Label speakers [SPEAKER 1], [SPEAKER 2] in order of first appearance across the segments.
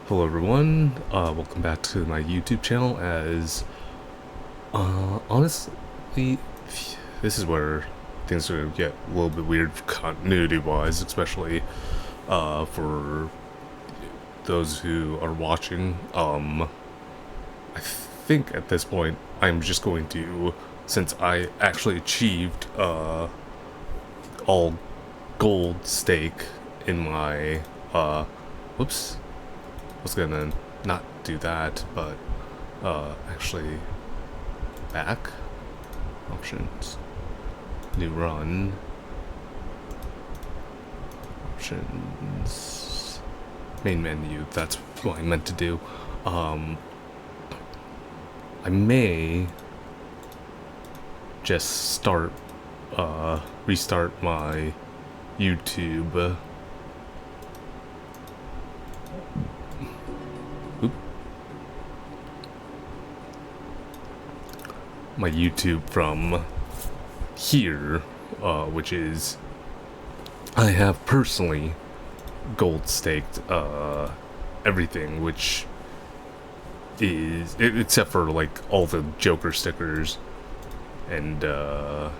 [SPEAKER 1] Hello everyone, welcome back to my YouTube channel. Honestly, this is where things are gonna get a little bit weird continuity wise, especially for those who are watching. I think at this point I'm just going to, since I actually achieved all gold stake in my whoops, I was gonna not do that, but actually back options, new run, options, main menu. That's what I meant to do. I may just restart my YouTube. My YouTube from here, which is, I have personally gold staked everything, which is except for like all the Joker stickers, and yeah,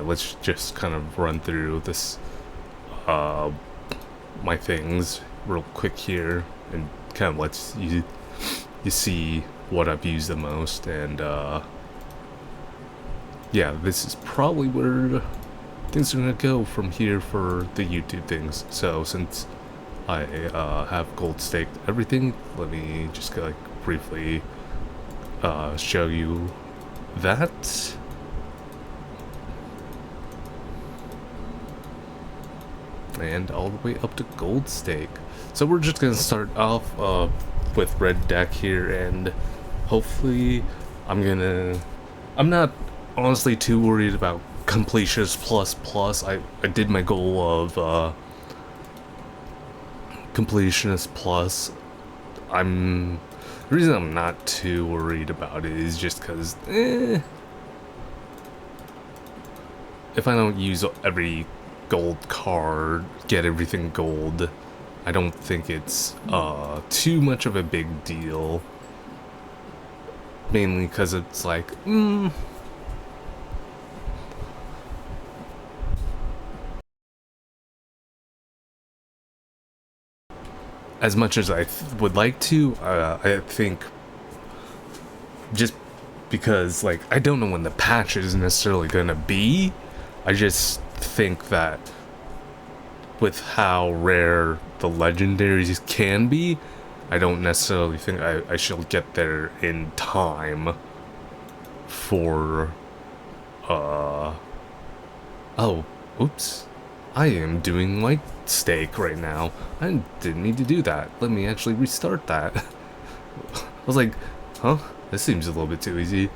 [SPEAKER 1] let's just kind of run through this my things real quick here, and kind of lets you see what I've used the most. And yeah, this is probably where things are gonna go from here for the YouTube things. So since I have gold staked everything, let me just like briefly show you that. And all the way up to gold stake. So we're just gonna start off with red deck here, and hopefully I'm not honestly too worried about Completionist plus. I did my goal of Completionist plus. The reason I'm not too worried about it is just because if I don't use every gold card, get everything gold, I don't think it's too much of a big deal. Mainly because it's like, as much as I would like to, I think just because, like, I don't know when the patch is necessarily gonna be, I just think that with how rare the legendaries can be, I don't necessarily think I shall get there in time for, oh, oops. I am doing like stake right now. I didn't need to do that. Let me actually restart that. I was like, huh? This seems a little bit too easy.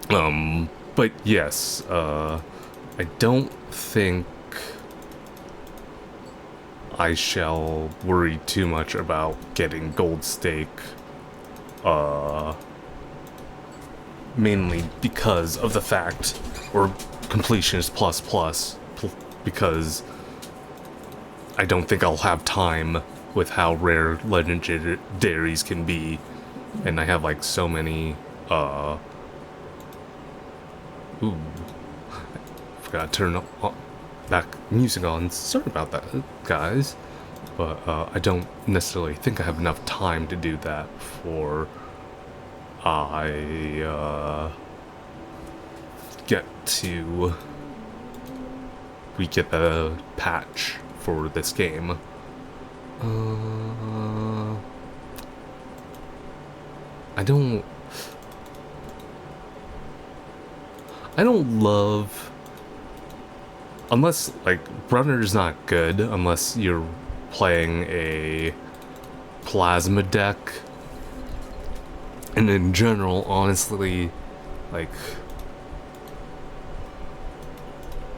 [SPEAKER 1] But yes, I don't think I shall worry too much about getting gold stake, mainly because of the fact, or Completionist plus, because I don't think I'll have time with how rare legendaries can be, and I have like so many, ooh, I forgot to turn back music on. Sorry about that, guys. But I don't necessarily think I have enough time to do that before I we get the patch for this game. I don't love, unless like runner's not good unless you're playing a plasma deck, and in general, honestly, like,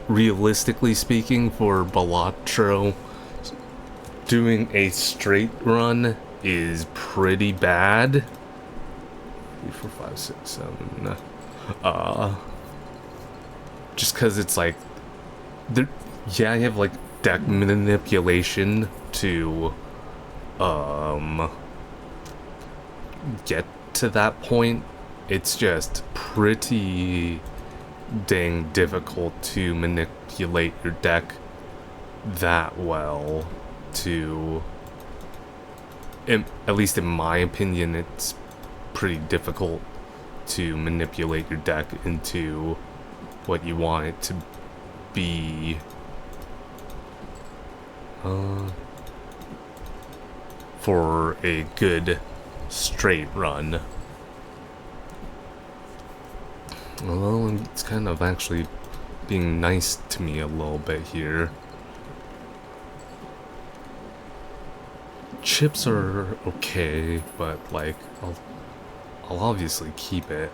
[SPEAKER 1] realistically speaking, for Balatro, doing a straight run is pretty bad. 3, 4, 5, 6, 7. Just because it's like, yeah, you have like deck manipulation to get to that point. It's just pretty dang difficult to manipulate your deck that well to, at least in my opinion, it's pretty difficult to manipulate your deck into what you want it to be. For a good straight run. Well, it's kind of actually being nice to me a little bit here. Chips are okay, but like I'll obviously keep it.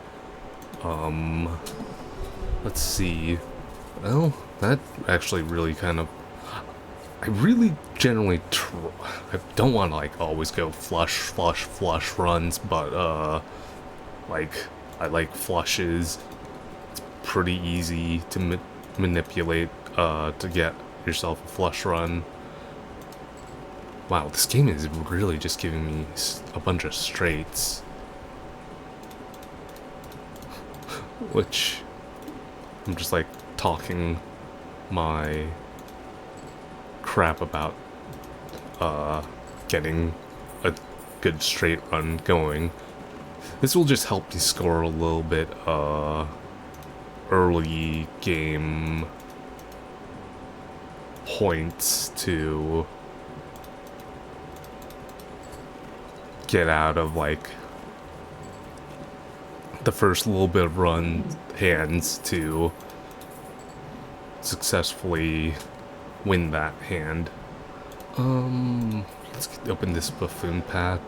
[SPEAKER 1] Let's see. Well, that actually really kind of, I really generally I don't want to like always go flush runs, but like I like flushes. It's pretty easy to manipulate to get yourself a flush run. Wow, this game is really just giving me a bunch of straights. Which, I'm just like talking my crap about getting a good straight run going. This will just help you score a little bit early game points to get out of like the first little bit of run hands to successfully win that hand. Let's open this buffoon pack.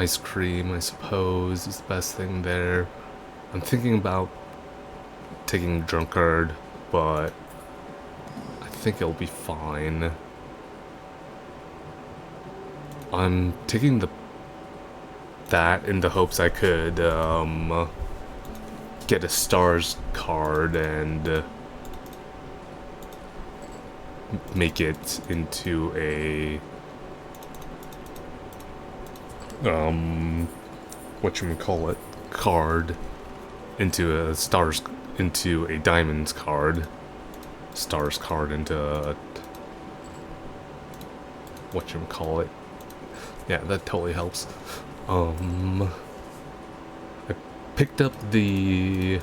[SPEAKER 1] Ice cream, I suppose, is the best thing there. I'm thinking about taking drunkard, but I think it'll be fine. I'm taking that in the hopes I could get a stars card and make it into a whatchamacallit card, into a stars, into a diamonds card, stars card into a whatchamacallit. Yeah, that totally helps. I picked up the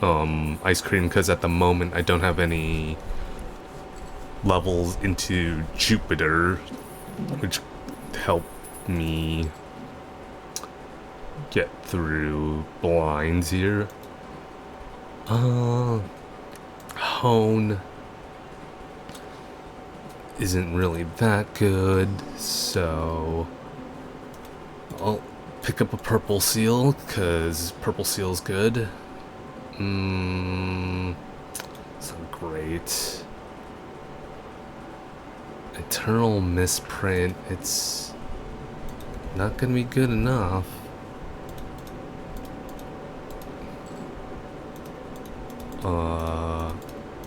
[SPEAKER 1] ice cream because at the moment I don't have any levels into Jupiter, which helped me get through blinds here. Hone isn't really that good, so I'll pick up a purple seal, because purple seal's good. It's not great. Eternal misprint, it's not gonna be good enough.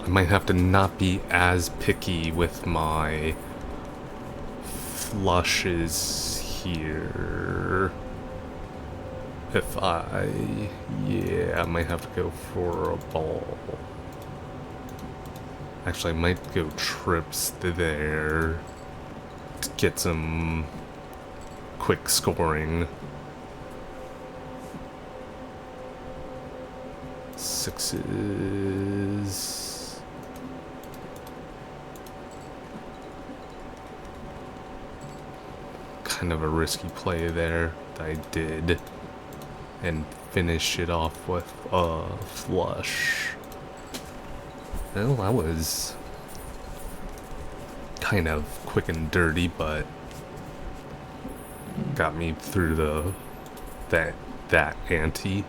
[SPEAKER 1] I might have to not be as picky with my flushes here. Yeah, I might have to go for a ball. Actually, I might go trips there to get some quick scoring. Sixes. Kind of a risky play there that I did, and finish it off with a flush. Well, that was kind of quick and dirty, but got me through that ante.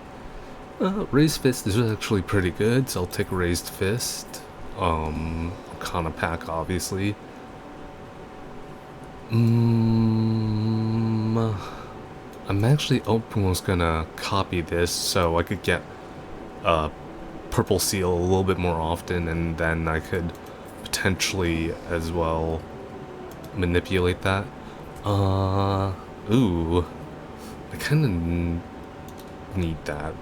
[SPEAKER 1] Raised Fist is actually pretty good, so I'll take Raised Fist. Arcana pack, obviously. I'm actually almost gonna copy this so I could get Purple Seal a little bit more often, and then I could potentially as well manipulate that. Ooh. I kind of need that.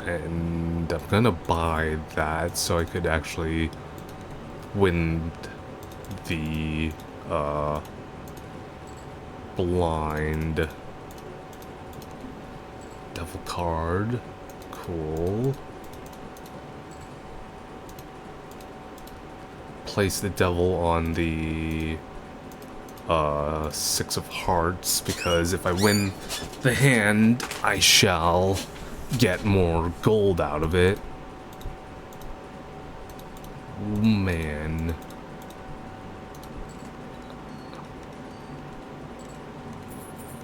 [SPEAKER 1] And I'm gonna buy that so I could actually win the, blind devil card. Cool. Place the devil on the Six of Hearts, because if I win the hand, I shall get more gold out of it. Ooh, man.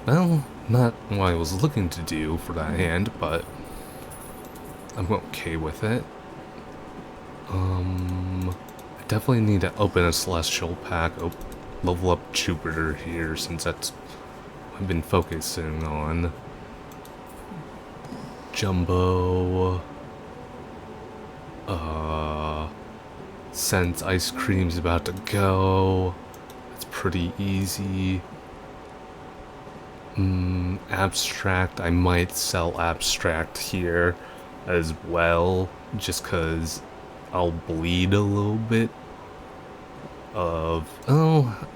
[SPEAKER 1] Well, not what I was looking to do for that hand, but I'm okay with it. I definitely need to open a Celestial pack, level up Jupiter here, since that's what I've been focusing on. Jumbo. Since ice cream's about to go, it's pretty easy. Abstract, I might sell abstract here as well, just cause I'll bleed a little bit of, oh,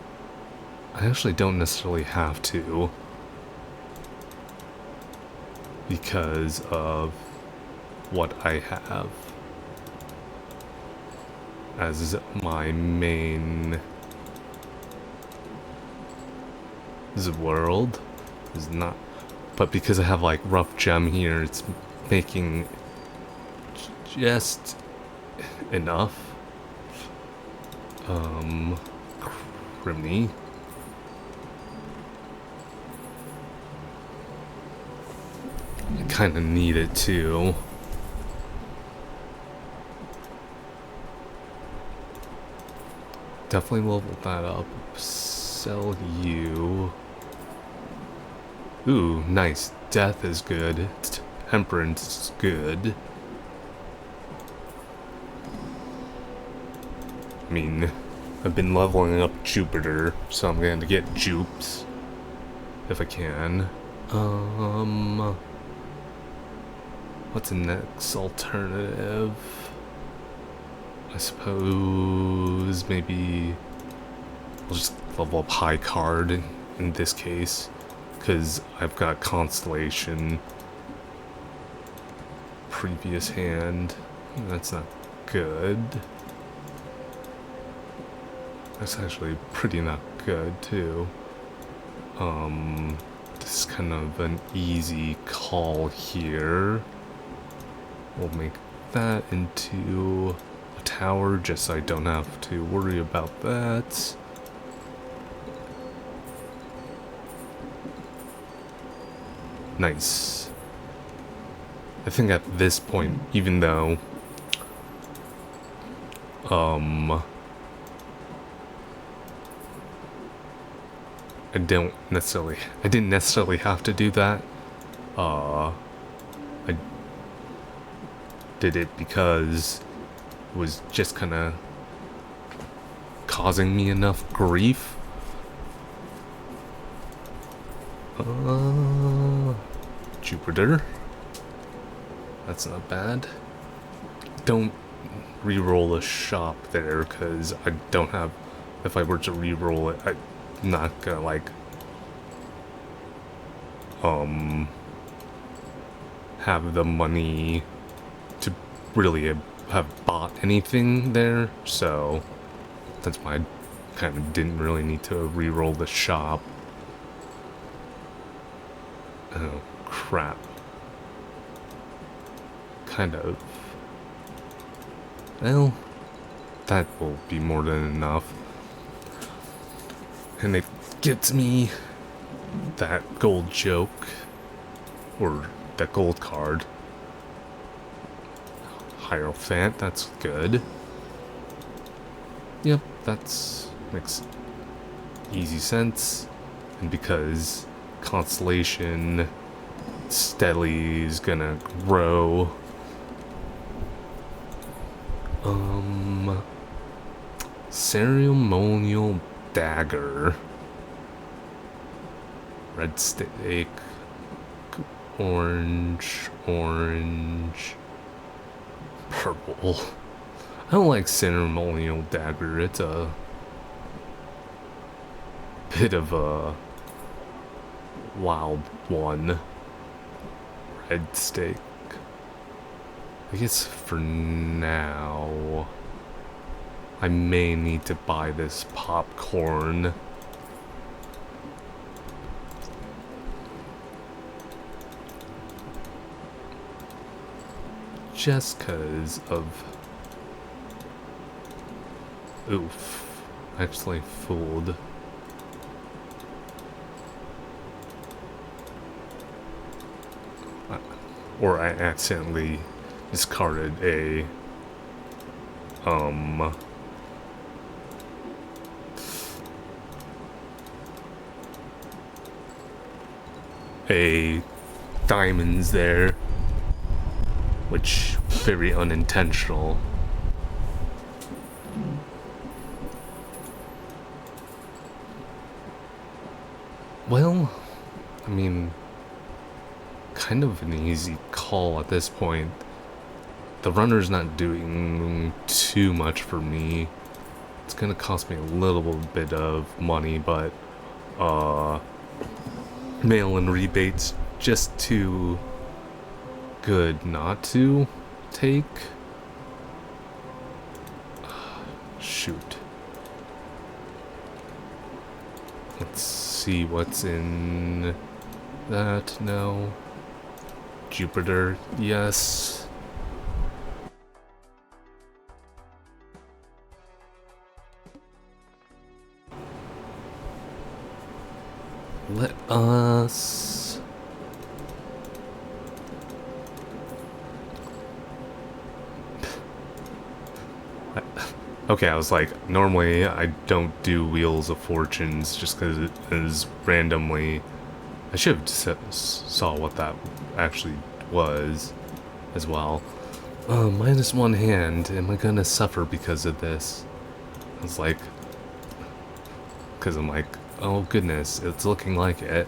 [SPEAKER 1] I actually don't necessarily have to, because of what I have as my main world. Is not, but because I have like rough gem here, it's making just enough. Criminy. I kind of need it too. Definitely level that up. Sell you. Ooh, nice. Death is good. Temperance is good. I mean, I've been leveling up Jupiter, so I'm going to get Jupes if I can. What's the next alternative? I suppose maybe I'll just level up high card in this case, because I've got Constellation. Previous hand. That's not good. That's actually pretty not good too. This is kind of an easy call here. We'll make that into a tower just so I don't have to worry about that. Nice. I think at this point, even though I didn't necessarily have to do that. I did it because it was just kind of causing me enough grief. Jupiter. That's not bad. Don't re-roll a shop there, because I don't have... If I were to re-roll it, I'm not gonna, like... have the money to really have bought anything there, so... That's why I kind of didn't really need to re-roll the shop. Oh, crap. Kind of. Well, that will be more than enough. And it gets me that gold joke, or that gold card. Hierophant, that's good. Yep, that's makes easy sense. And because Constellation steadily is gonna grow, Ceremonial dagger. Red steak. Orange. Purple. I don't like ceremonial dagger. It's a bit of a wild one. Red steak. I guess for now, I may need to buy this popcorn. Just 'cause of... Oof. Actually fooled. Or I accidentally discarded a diamonds there, which very unintentional. Well, I mean, kind of an easy call at this point. The runner's not doing too much for me. It's gonna cost me a little bit of money, but mail-in rebates just too good not to take. Shoot. Let's see what's in that. No. Jupiter, yes. Let us... Okay, I was like, normally I don't do Wheels of Fortunes just because it is randomly... I should have saw what that actually was as well. Minus one hand. Am I gonna suffer because of this? I was like... Because I'm like, oh goodness, it's looking like it.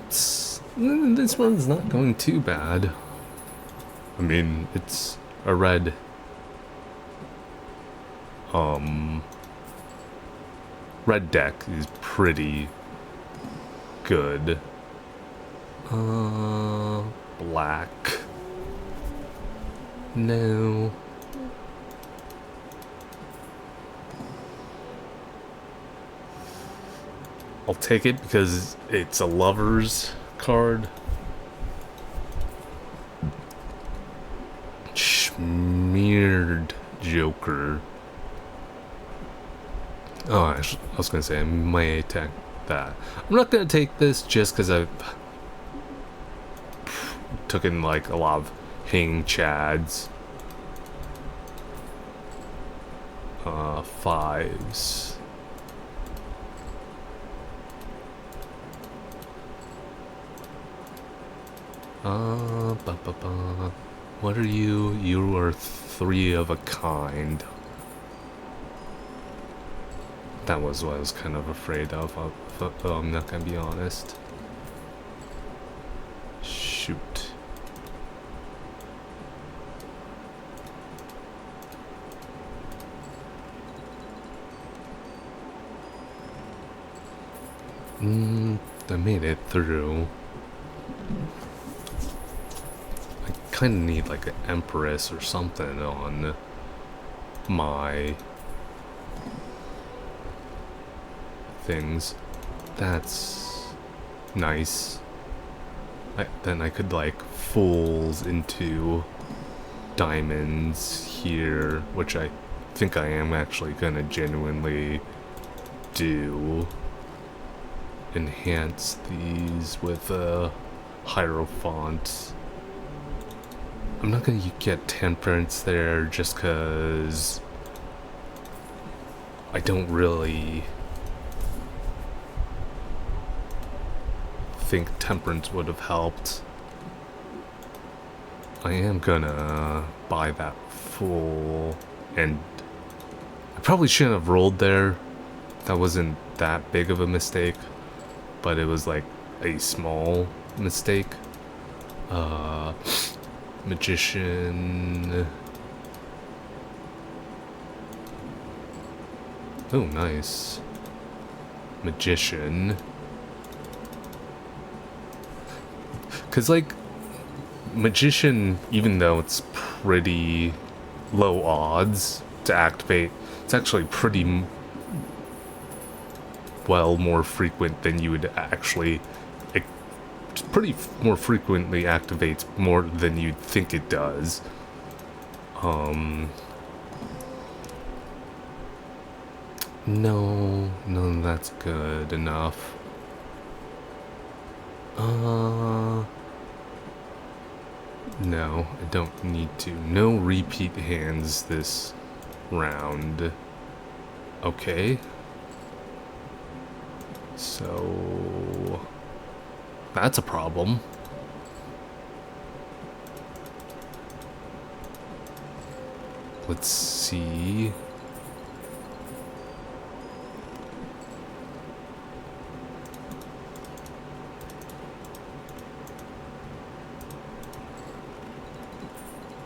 [SPEAKER 1] This one's not going too bad. I mean, it's a red... Red deck is pretty good. Black. No. I'll take it because it's a lover's card. Smeared Joker. Oh, I was gonna say I might take that. I'm not gonna take this just because I've took in like a lot of Hang Chads. Fives. What are you? You are three of a kind. That was what I was kind of afraid of. I'm not gonna be honest. Shoot. I made it through. I kind of need like an Empress or something on my things. That's nice. Then I could like Fools into diamonds here, which I think I am actually gonna genuinely do. Enhance these with a Hierophant. I'm not gonna get Temperance there just cause I don't really think Temperance would have helped. I am gonna buy that full, and I probably shouldn't have rolled there. That wasn't that big of a mistake, but it was like a small mistake. Magician. Oh, nice. Magician. Cause like, Magician, even though it's pretty low odds to activate, it's actually pretty well more frequent than you would actually. It's pretty more frequently activates more than you'd think it does. No, that's good enough. No, I don't need to. No repeat hands this round. Okay. So that's a problem. Let's see.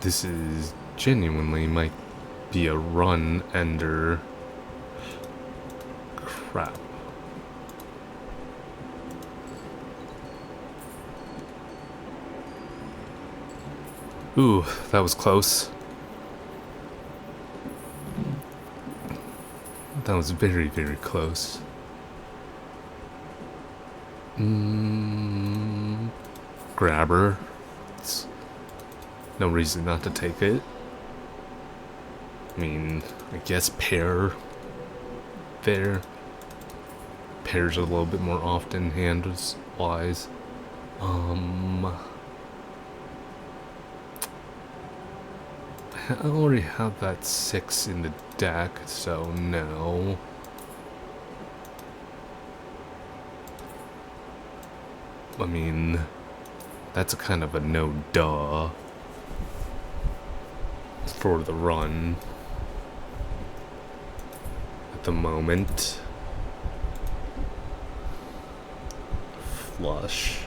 [SPEAKER 1] This is genuinely might be a run ender. Crap. Ooh, that was close. That was very, very close. Grabber. It's no reason not to take it. I mean, I guess pair there. Pairs a little bit more often hand-wise. I already have that 6 in the deck, so no. I mean, that's a kind of a no-duh for the run at the moment. Flush.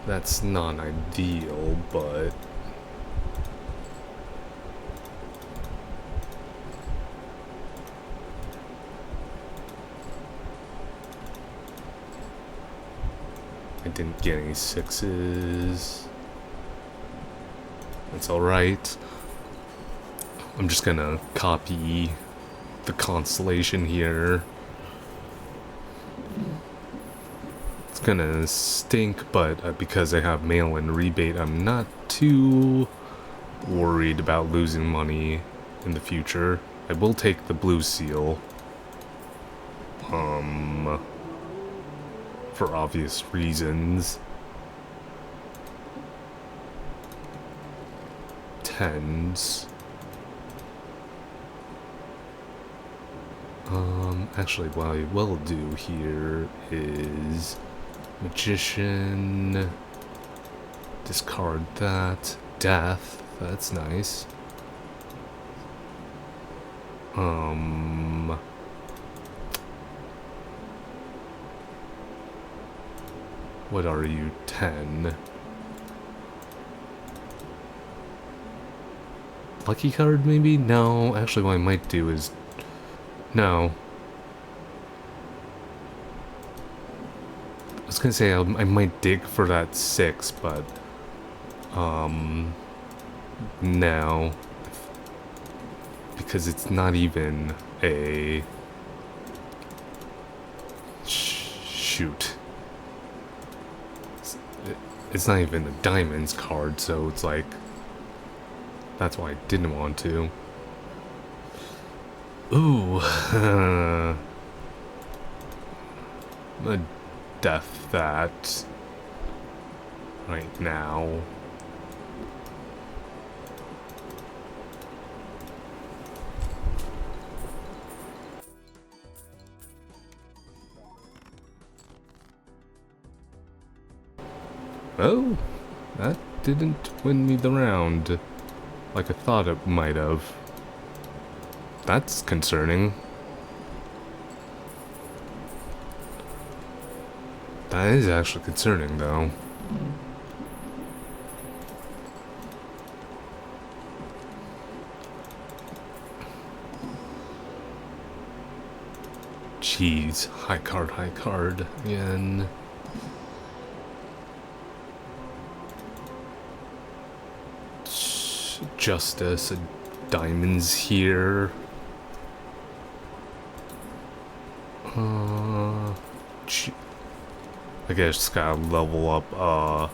[SPEAKER 1] That's not ideal, but I didn't get any 6s. That's alright. I'm just gonna copy the constellation here. It's gonna stink, but because I have mail-in rebate, I'm not too worried about losing money in the future. I will take the blue seal. For obvious reasons. 10s. Actually, what I will do here is Magician, discard that, Death, that's nice. What are you, 10? Lucky card, maybe? No, actually what I might do is... No. I was gonna say I might dig for that 6, but... No. Because it's not even a... Shoot. It's not even a diamonds card, so it's like... That's why I didn't want to. Ooh. I'm gonna death that right now. Oh, that didn't win me the round like I thought it might have. That's concerning. That is actually concerning, though. Jeez, high card again. Justice, diamonds here. I guess gotta level up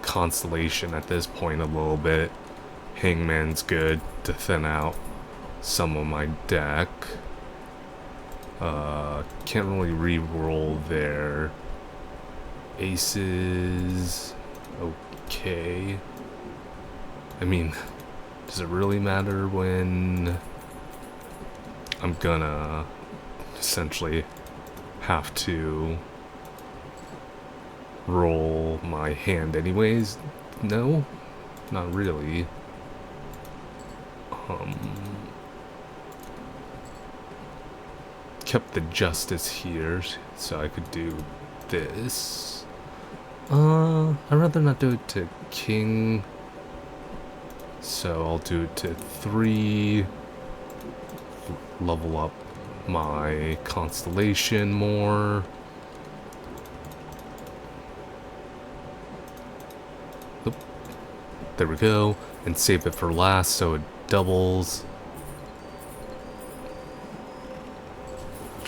[SPEAKER 1] Constellation at this point a little bit. Hangman's good to thin out some of my deck. Can't really re-roll there. Aces, okay. I mean, does it really matter when I'm gonna essentially have to roll my hand anyways? No, not really. Kept the justice here so I could do this. I'd rather not do it to king, so I'll do it to 3. Level up my constellation more. Oop. There we go, and save it for last so it doubles.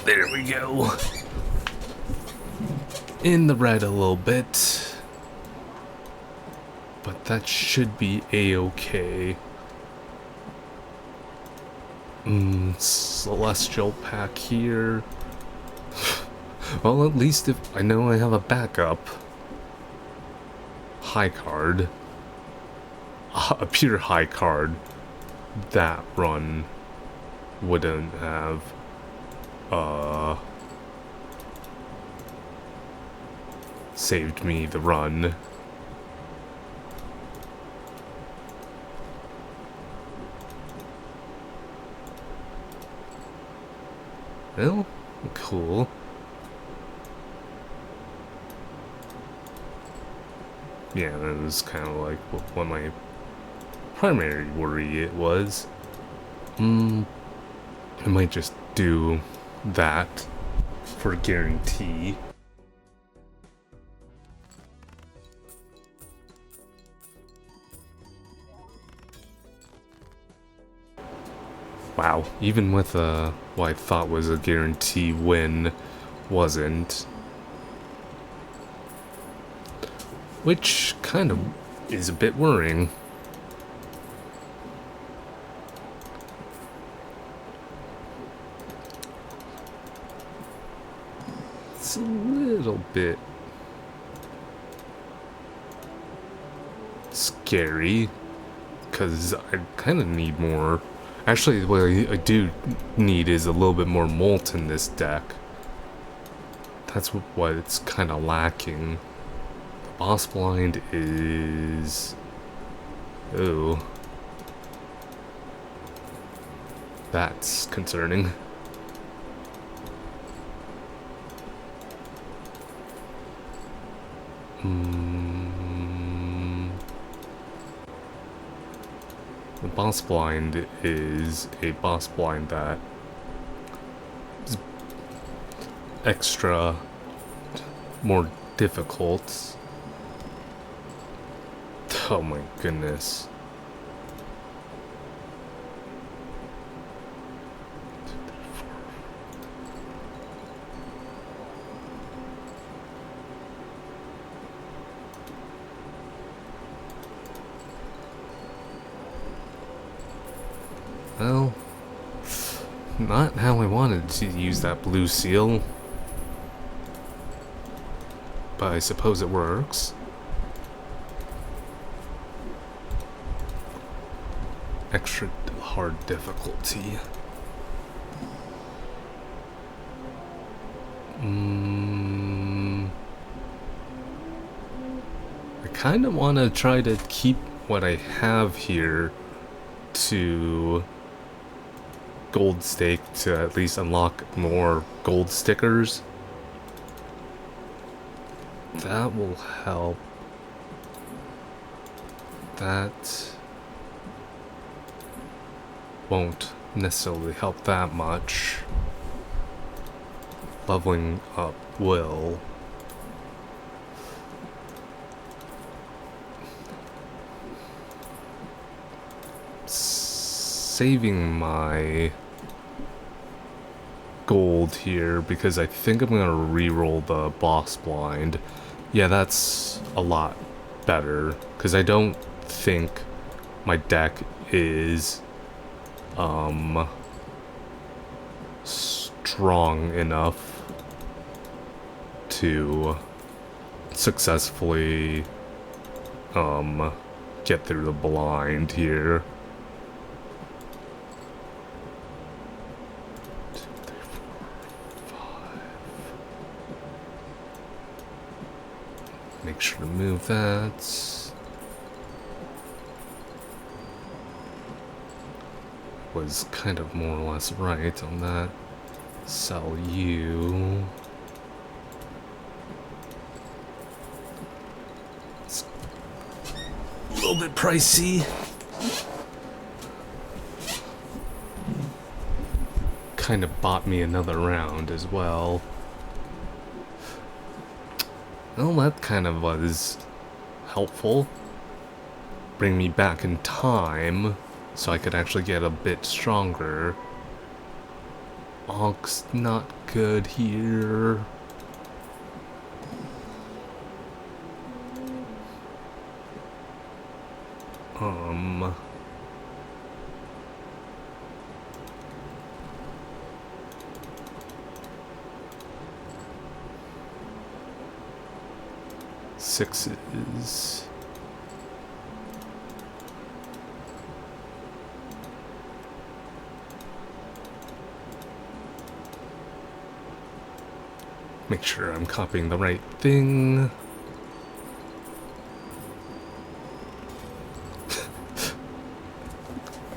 [SPEAKER 1] There we go. In the red a little bit, but that should be a-okay. Celestial pack here. Well, at least if I know I have a backup. High card. A pure high card. That run wouldn't have saved me the run. Well, cool. Yeah, that was kind of like what my primary worry it was. I might just do that for guarantee. Wow, even with what I thought was a guarantee win, wasn't. Which kind of is a bit worrying. It's a little bit scary, because I kind of need more. Actually, what I do need is a little bit more molt in this deck. That's what it's kind of lacking. The boss blind is... oh. That's concerning. The boss blind is a boss blind that is extra more difficult. Oh my goodness. Well, not how I wanted to use that blue seal, but I suppose it works. Extra hard difficulty. I kind of want to try to keep what I have here to gold stake to at least unlock more gold stickers. That will help. That won't necessarily help that much. Leveling up will. Saving my gold here because I think I'm gonna re-roll the boss blind. Yeah, that's a lot better because I don't think my deck is strong enough to successfully get through the blind here. 2, 3, 4, 5. Make sure to move that. Was kind of more or less right on that. Sell you. It's a little bit pricey. Kind of bought me another round as well. Well, that kind of was helpful. Bring me back in time so I could actually get a bit stronger. Onk's not good here. Sixes. Make sure I'm copying the right thing.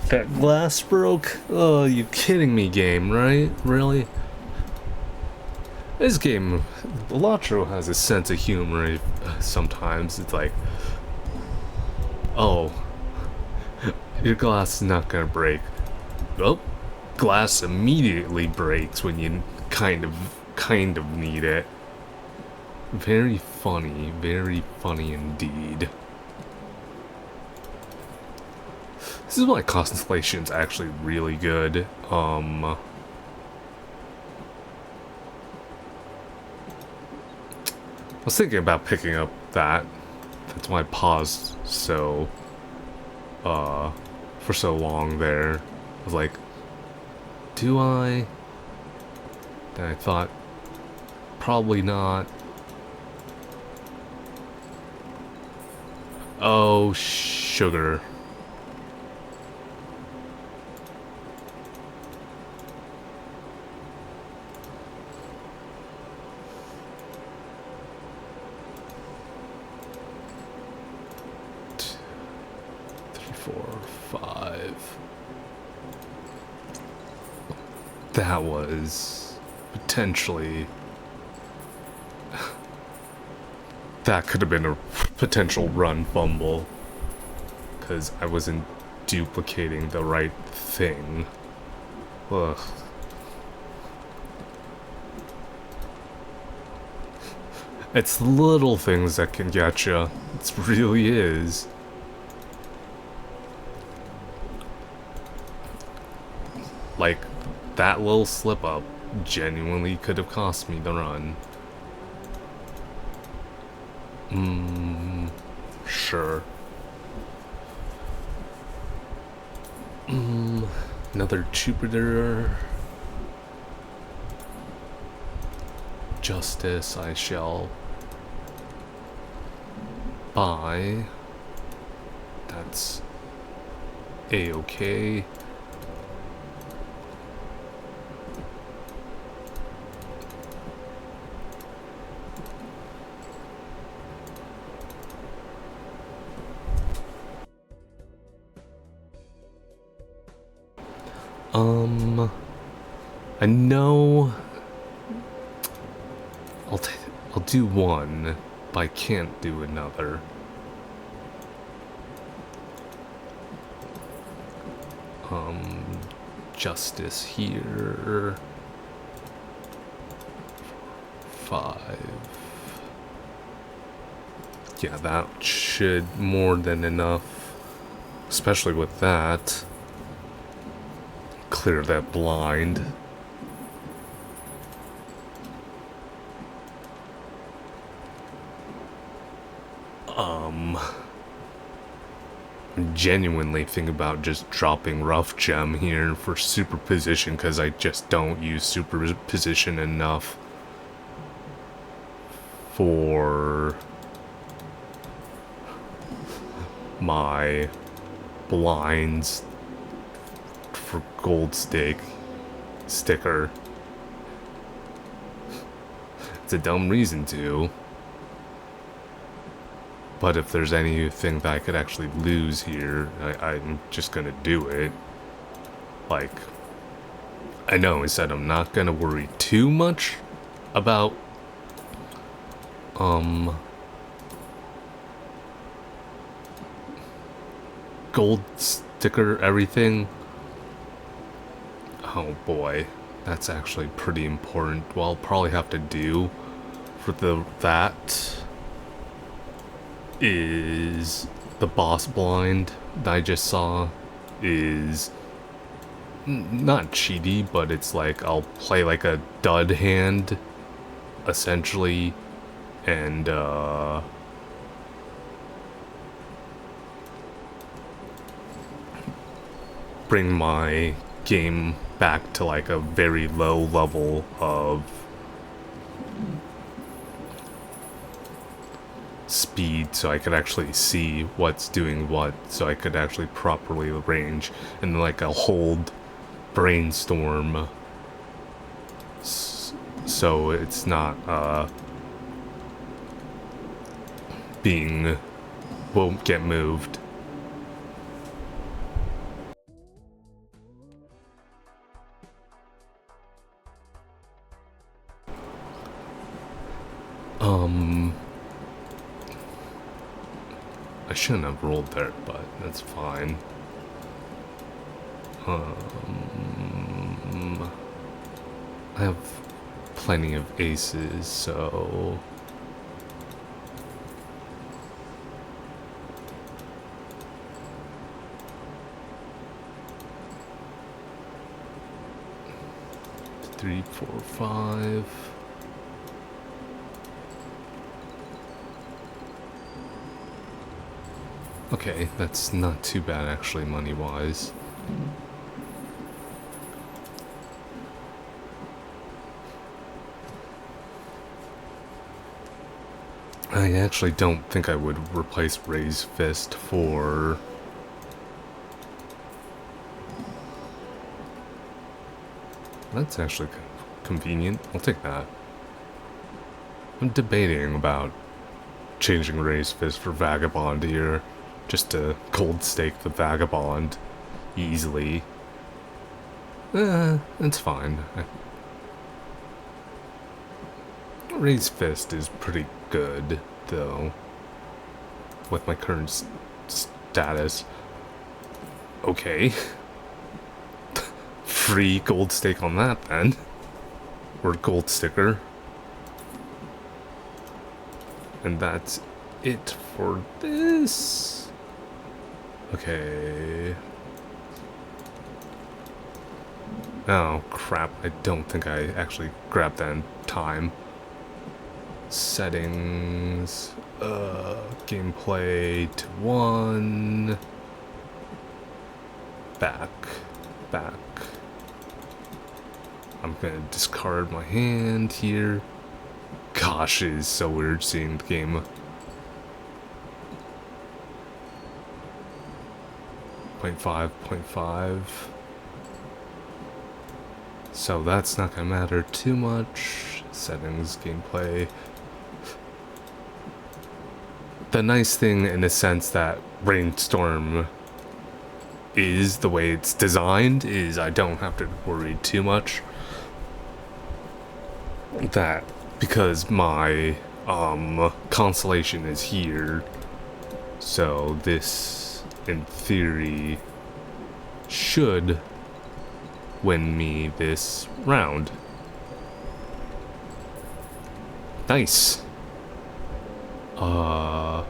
[SPEAKER 1] That glass broke? Oh, you kidding me, game, right? Really? This game, Balatro has a sense of humor sometimes. It's like, oh, your glass is not gonna break. Well, glass immediately breaks when you kind of need it. Very funny indeed. This is why Constellation's actually really good. I was thinking about picking up that. That's why I paused so for so long there. I was like, do I? Then I thought, probably not. Oh, sugar. That was potentially... that could have been a potential run fumble. Because I wasn't duplicating the right thing. Ugh. It's little things that can get you. It really is. Like, that little slip up genuinely could have cost me the run. Sure. Another Jupiter. Justice I shall buy. That's A-okay. I know I'll do one, but I can't do another. Justice here. 5. Yeah, that should more than enough, especially with that. Clear that blind. Genuinely think about just dropping rough gem here for superposition because I just don't use superposition enough for my blinds for gold sticker. It's a dumb reason to. But if there's anything that I could actually lose here, I'm just gonna do it. Like, I know I said I'm not gonna worry too much about, gold sticker everything. Oh boy, that's actually pretty important. What I'll probably have to do for that is the boss blind that I just saw is not cheaty, but it's like I'll play like a dud hand essentially, and bring my game back to like a very low level of speed so I could actually see what's doing what, so I could actually properly arrange, and like I'll hold brainstorm so it's not won't get moved. I shouldn't have rolled there, but that's fine. I have plenty of aces, so... Three, 4, 5... Okay, that's not too bad actually, money-wise. I actually don't think I would replace Raise Fist for... That's actually convenient. I'll take that. I'm debating about changing Raise Fist for Vagabond here, just to cold stake the Vagabond easily. It's fine. Raise Fist is pretty good, though, with my current status. Okay. Free gold stake on that, then. Or gold sticker. And that's it for this. Okay. Oh, crap. I don't think I actually grabbed that in time. Settings. Gameplay to 1. Back. I'm gonna discard my hand here. Gosh, it is so weird seeing the game. 0.5, 0.5. So that's not gonna matter too much. Settings, gameplay. The nice thing in the sense that Brainstorm is the way it's designed is I don't have to worry too much that because my constellation is here, so this in theory should win me this round. Nice. I'll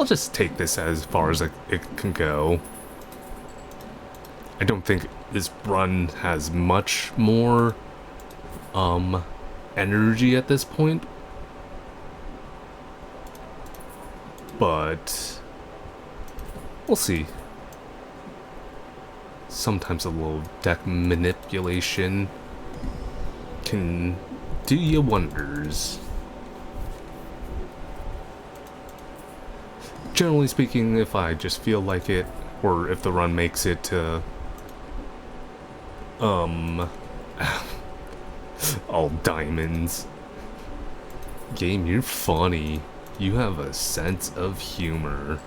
[SPEAKER 1] just take this as far as it can go. I don't think this run has much more energy at this point, but we'll see. Sometimes a little deck manipulation can do you wonders. Generally speaking, if I just feel like it, or if the run makes it to all diamonds. Game, you're funny. You have a sense of humor.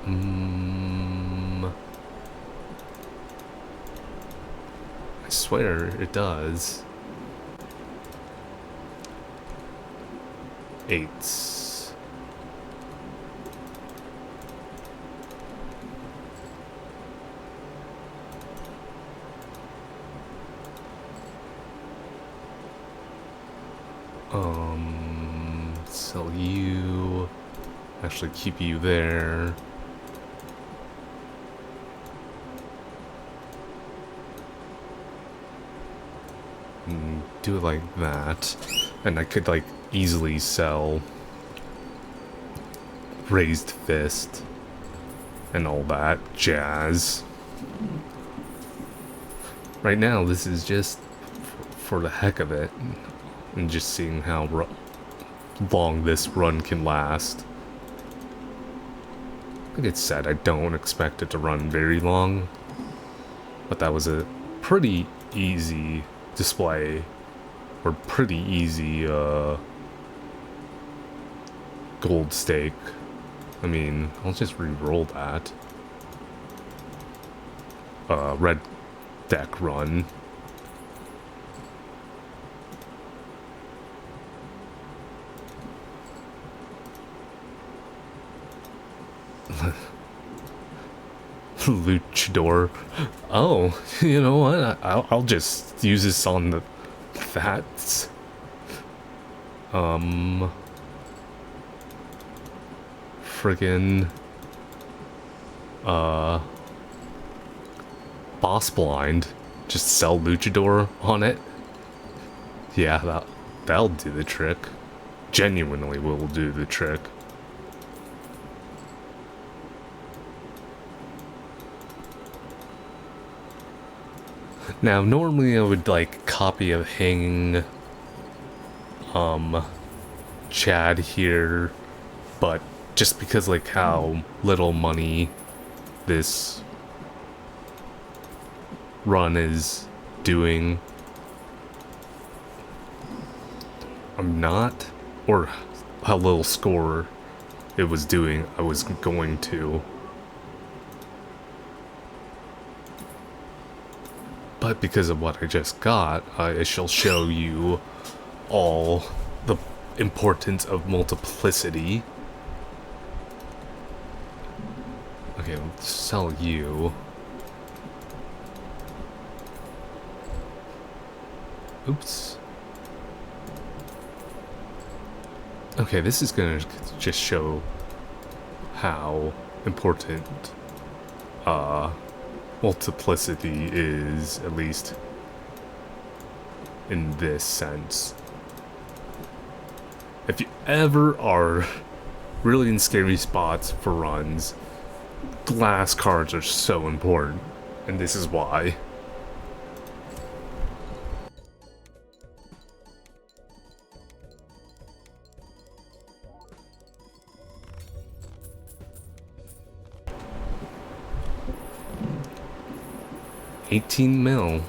[SPEAKER 1] I swear it does. Eights. Sell you. Actually keep you there. And do it like that. And I could like easily sell Raised Fist and all that jazz. Right now this is just for the heck of it and just seeing how long this run can last. Like I said, I don't expect it to run very long, but that was a pretty easy display, or pretty easy gold stake. I mean, I'll just re-roll that. Red deck run. Luchador. Oh, you know what? I'll just use this on the fats. Friggin' boss blind. Just sell Luchador on it. Yeah, that'll do the trick. Genuinely will do the trick. Now, normally I would, like, copy a hanging, Chad here, but just because, like, how little money this run is doing, I'm not, or how little score it was doing, I was going to. But because of what I just got, I shall show you all the importance of multiplicity. Okay, let's sell you. Oops. Okay, this is gonna just show how important, multiplicity is, at least in this sense. If you ever are really in scary spots for runs, glass cards are so important, and this is why. $18 mil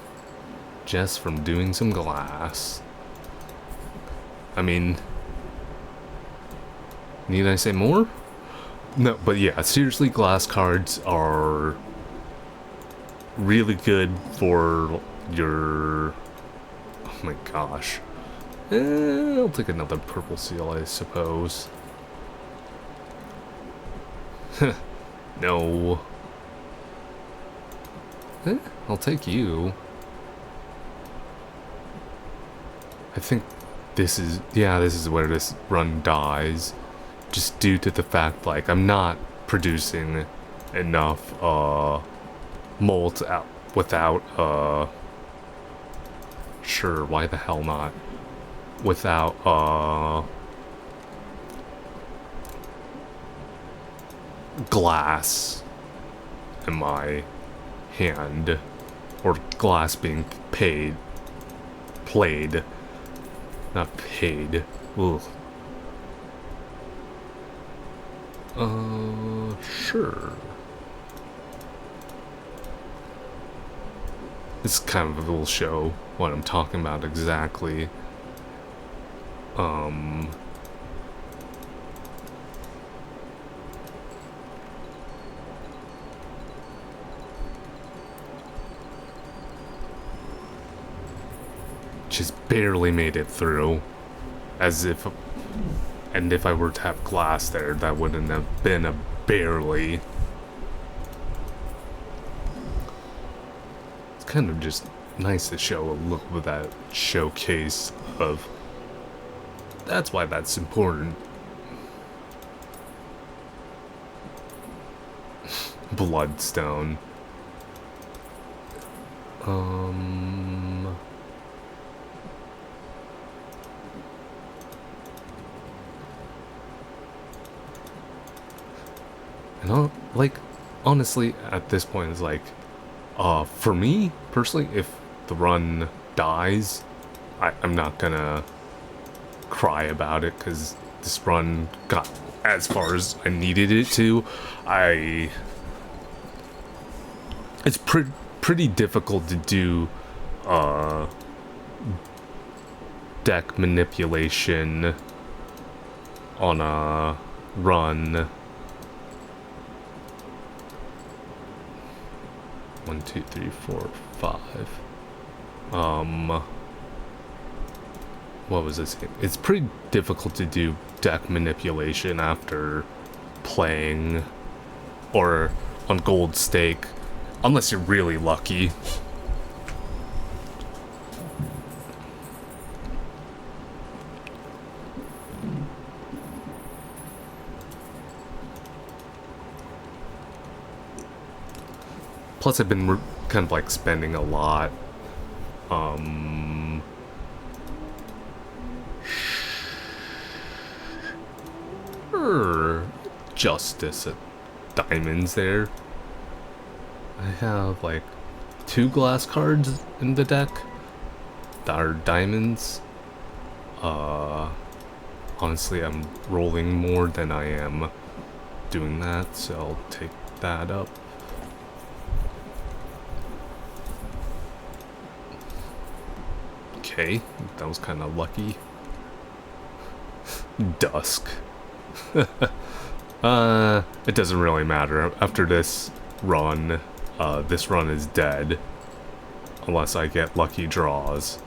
[SPEAKER 1] just from doing some glass. I mean, need I say more? No, but yeah, seriously, glass cards are really good for your... Oh my gosh. I'll take another purple seal, I suppose. No. I'll take you. I think this is... Yeah, this is where this run dies. Just due to the fact, like, I'm not producing enough, molt out without, sure, why the hell not? Without, glass in my hand. Or glass being played. Not paid. Ugh. Sure. This kind of will show what I'm talking about exactly. Just barely made it through. As if... And if I were to have glass there, that wouldn't have been a barely. It's kind of just nice to show a little bit of that showcase of... That's why that's important. Bloodstone. And like, honestly, at this point, it's like, for me, personally, if the run dies, I'm not gonna cry about it, because this run got as far as I needed it to. It's pretty difficult to do, deck manipulation on a run. 1, 2, 3, 4, 5. What was this game? It's pretty difficult to do deck manipulation after playing or on gold stake, unless you're really lucky. Plus, I've been kind of like spending a lot. Justice at diamonds there. I have like 2 glass cards in the deck that are diamonds. Honestly, I'm rolling more than I am doing that, so I'll take that up. Okay, that was kind of lucky. Dusk. It doesn't really matter. After this run is dead. Unless I get lucky draws.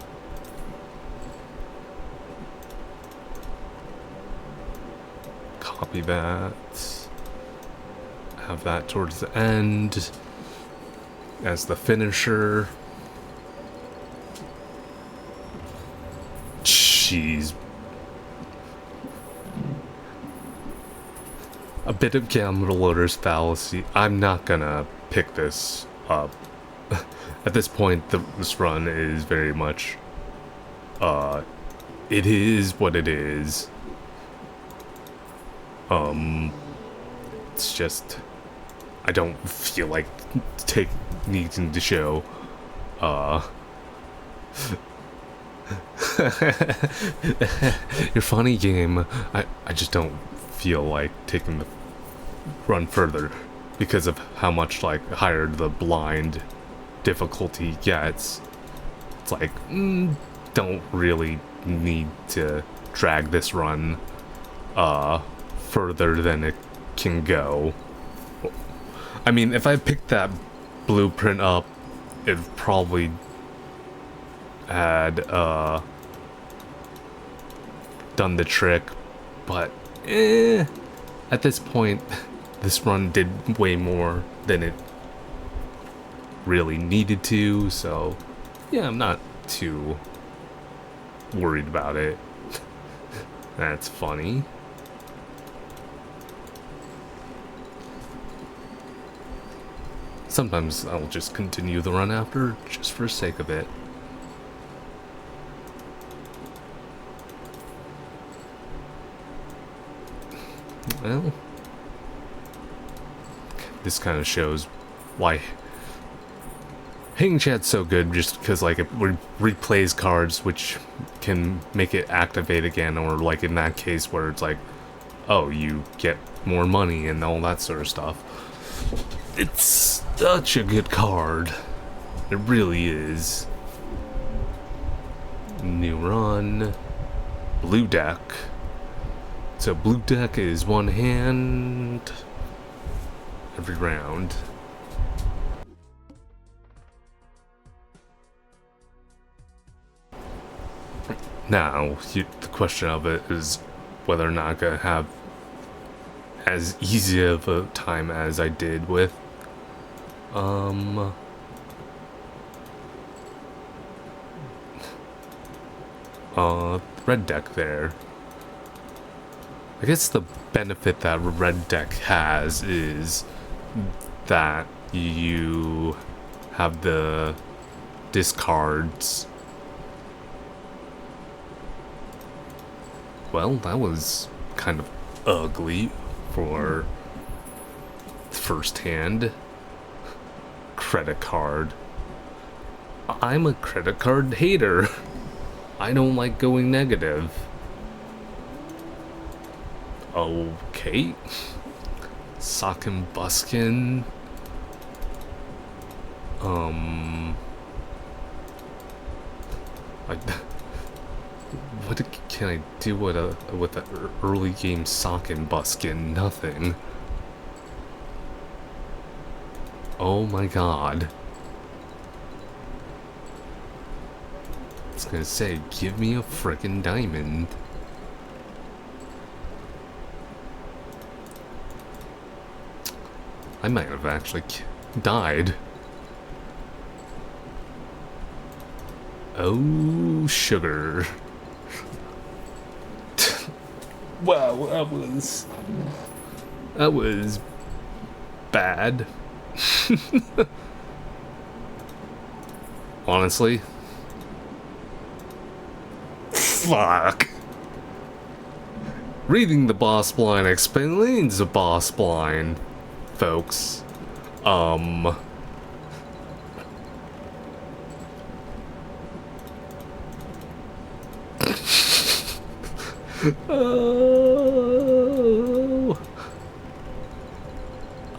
[SPEAKER 1] Copy that. Have that towards the end. As the finisher. Jeez. A bit of gambler's fallacy. I'm not gonna pick this up. At this point, this run is very much... it is what it is. It's just... I don't feel like needing to show, your funny game. I just don't feel like taking the run further because of how much like higher the blind difficulty gets. It's like, don't really need to drag this run further than it can go. I mean, if I picked that blueprint up, it probably had done the trick, but at this point, this run did way more than it really needed to, so yeah, I'm not too worried about it. That's funny. Sometimes I'll just continue the run after, just for the sake of it. Well, this kind of shows why Hang Chat's so good, just because like it replays cards, which can make it activate again, or like in that case where it's like, oh, you get more money and all that sort of stuff. It's such a good card. It really is. New run. Blue deck. So blue deck is one hand every round. Now, the question of it is whether or not I'm gonna have as easy of a time as I did with red deck there. I guess the benefit that red deck has is that you have the discards. Well, that was kind of ugly for first hand. Credit card. I'm a credit card hater. I don't like going negative. Okay. Sockin' buskin'. What can I do with a early game sockin' buskin'? Nothing. Oh my god. I was gonna say, give me a frickin' diamond. I might have actually died. Oh, sugar. Wow, that was bad. Honestly. Fuck. Reading the boss blind explains the boss blind, folks. Oh.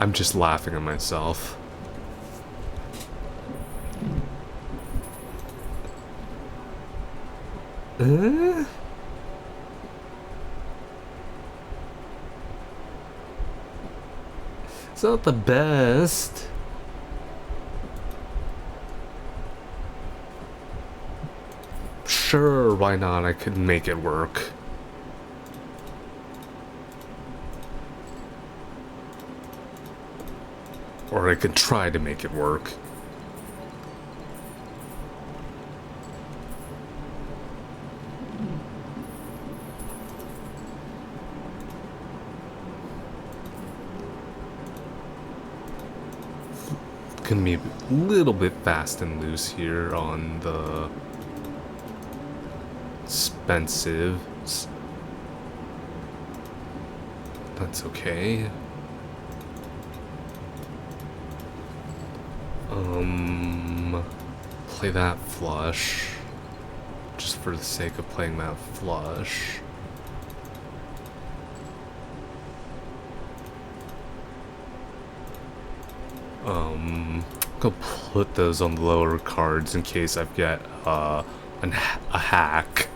[SPEAKER 1] I'm just laughing at myself. It's not the best. Sure, why not? I could make it work. Or I could try to make it work. Gonna be a little bit fast and loose here on the expensives. That's okay. Play that flush. Just for the sake of playing that flush. Go put those on the lower cards in case I've got a hack.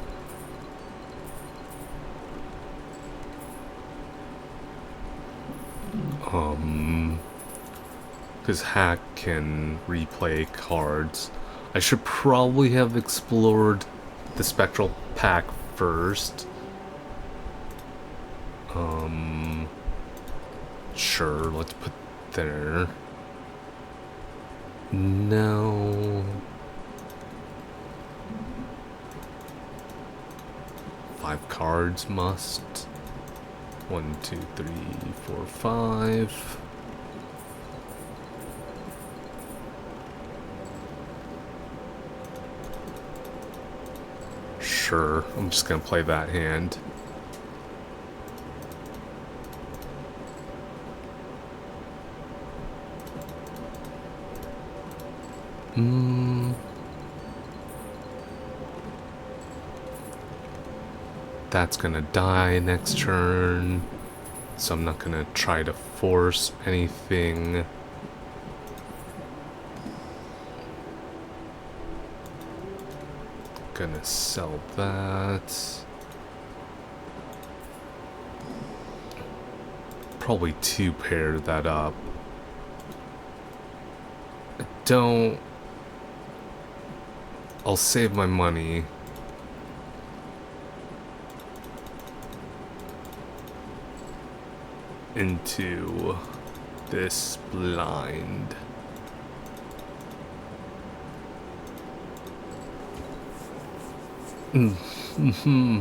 [SPEAKER 1] Because hack can replay cards. I should probably have explored the spectral pack first. Sure, let's put there. No. 5 cards must. 1, 2, 3, 4, 5. Sure, I'm just gonna play that hand. That's gonna die next turn, so I'm not gonna try to force anything. Gonna sell that. Probably 2-pair that up. Don't. I'll save my money. Into this blind. Mm-hmm.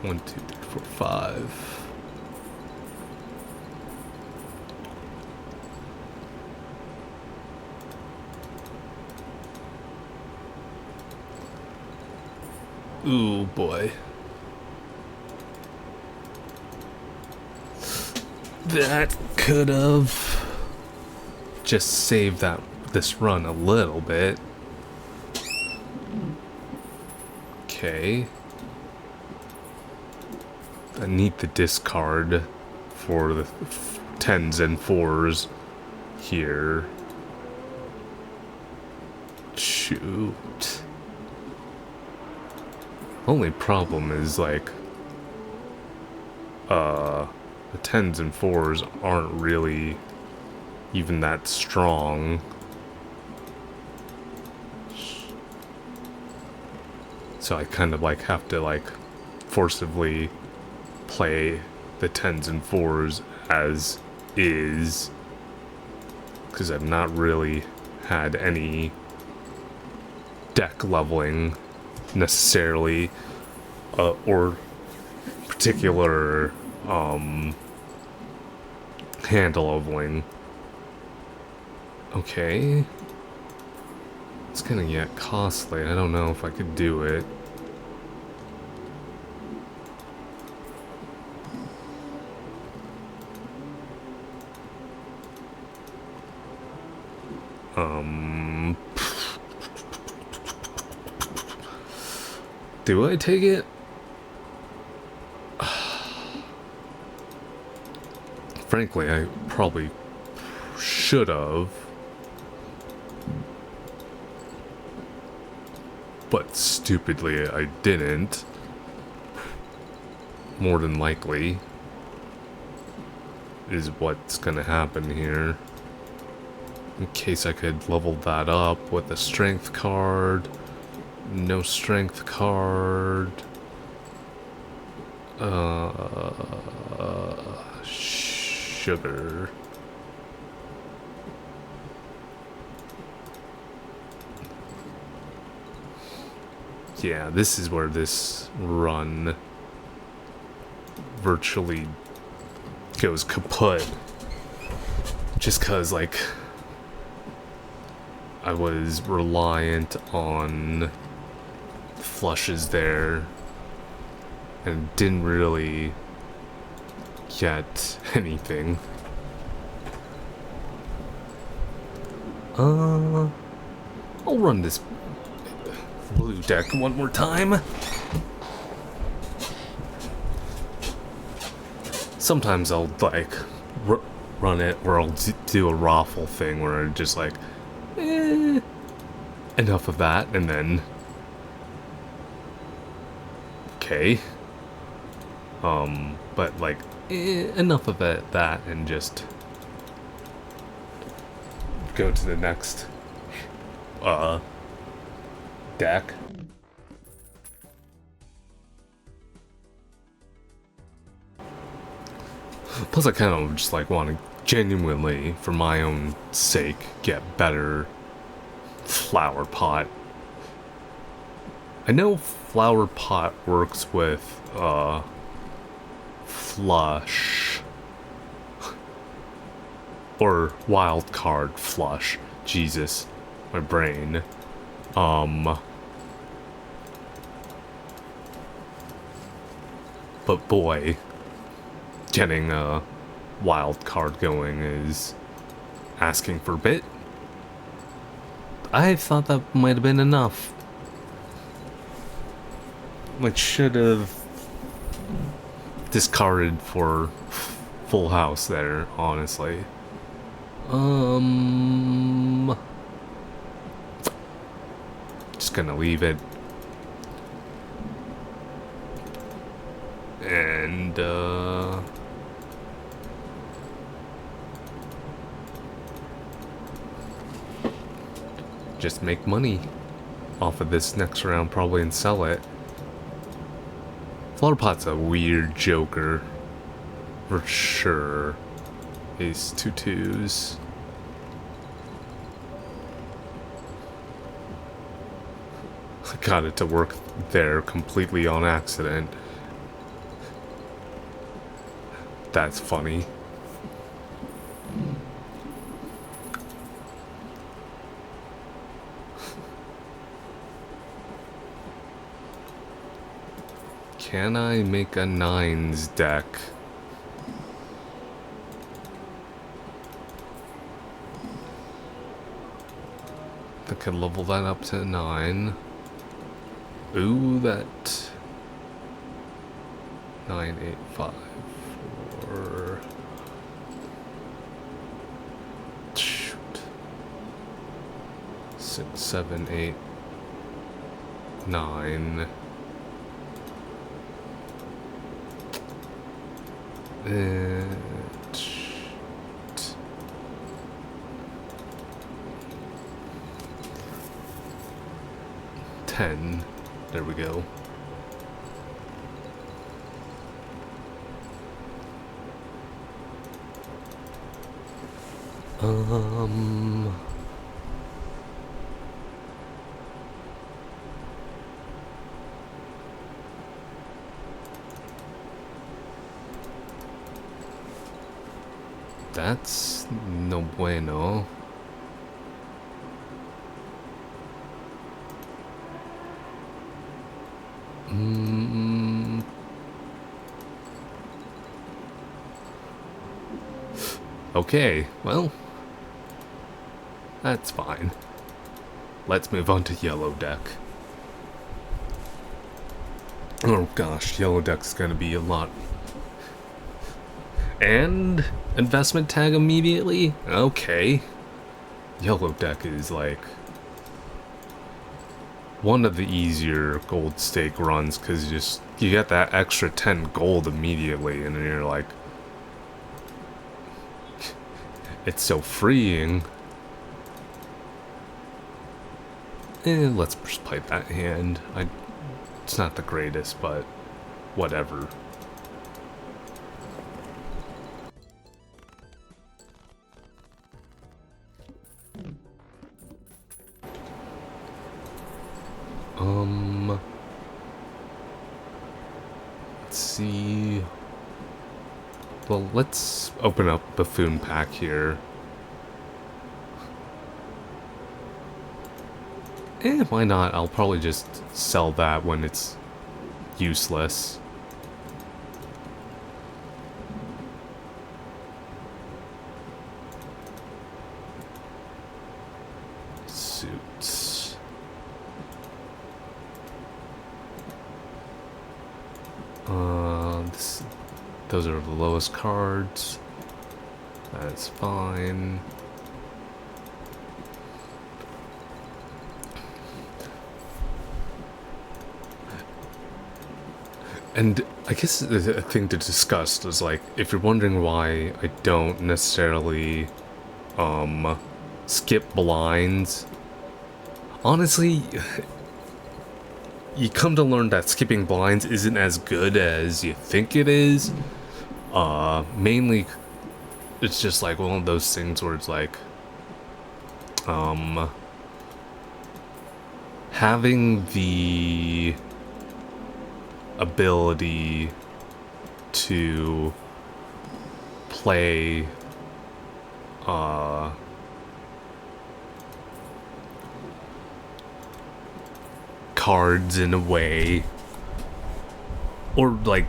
[SPEAKER 1] 1, 2, 3, 4, 5. Ooh, boy. That could have just saved this run a little bit. Okay. I need the discard for the 10s and 4s here. Shoot. Only problem is, like, the 10s and 4s aren't really even that strong. So I kind of, like, have to, like, forcibly play the 10s and 4s as is. Because I've not really had any deck leveling necessarily, or particular hand leveling. Okay, it's gonna get costly. I don't know if I could do it. Do I take it? Frankly, I probably should have. But stupidly, I didn't. More than likely is what's gonna happen here. In case I could level that up with a strength card. No strength card. Sugar. Yeah, this is where this run virtually goes kaput. Just cause, like, I was reliant on flushes there and didn't really get anything. I'll run this blue deck one more time. Sometimes I'll, like, run it, or I'll do a raffle thing where I'm just like, enough of that, and then, okay, But like, enough of that, and just go to the next deck. Plus, I kind of just like want to genuinely, for my own sake, get better flower pot. I know flower pot works with flush or wild card flush. Jesus, my brain. But boy, getting a wild card going is asking for a bit. I thought that might have been enough. Like, should have discarded for full house there, honestly. Just gonna leave it. And, just make money off of this next round, probably, and sell it. Flower pot's a weird joker, for sure. Ace 2 2s. I got it to work there completely on accident. That's funny. Can I make a 9s deck? I could level that up to 9. Ooh, that 9, 8, 5, 4. Shoot. 6, 7, 8, 9. Ten. There we go. That's no bueno. Okay, well, that's fine. Let's move on to yellow deck. Oh gosh, yellow deck's gonna be a lot. And investment tag immediately? Okay. Yellow deck is like one of the easier gold stake runs, because you get that extra 10 gold immediately, and then you're like, it's so freeing. And let's just play that hand. It's not the greatest, but whatever. Let's see. Well, let's open up Buffoon Pack here. Why not? I'll probably just sell that when it's useless. Suits. Those are the lowest cards. That's fine. And I guess a thing to discuss is like, if you're wondering why I don't necessarily skip blinds, honestly, you come to learn that skipping blinds isn't as good as you think it is. Mainly it's just like one of those things where it's like having the ability to play cards in a way, or like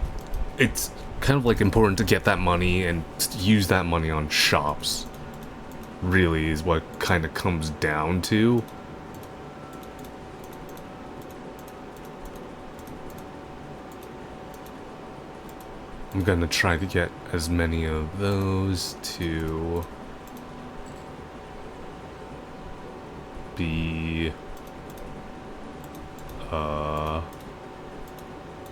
[SPEAKER 1] it's kind of like important to get that money and use that money on shops, really is what kind of comes down to. I'm gonna try to get as many of those to be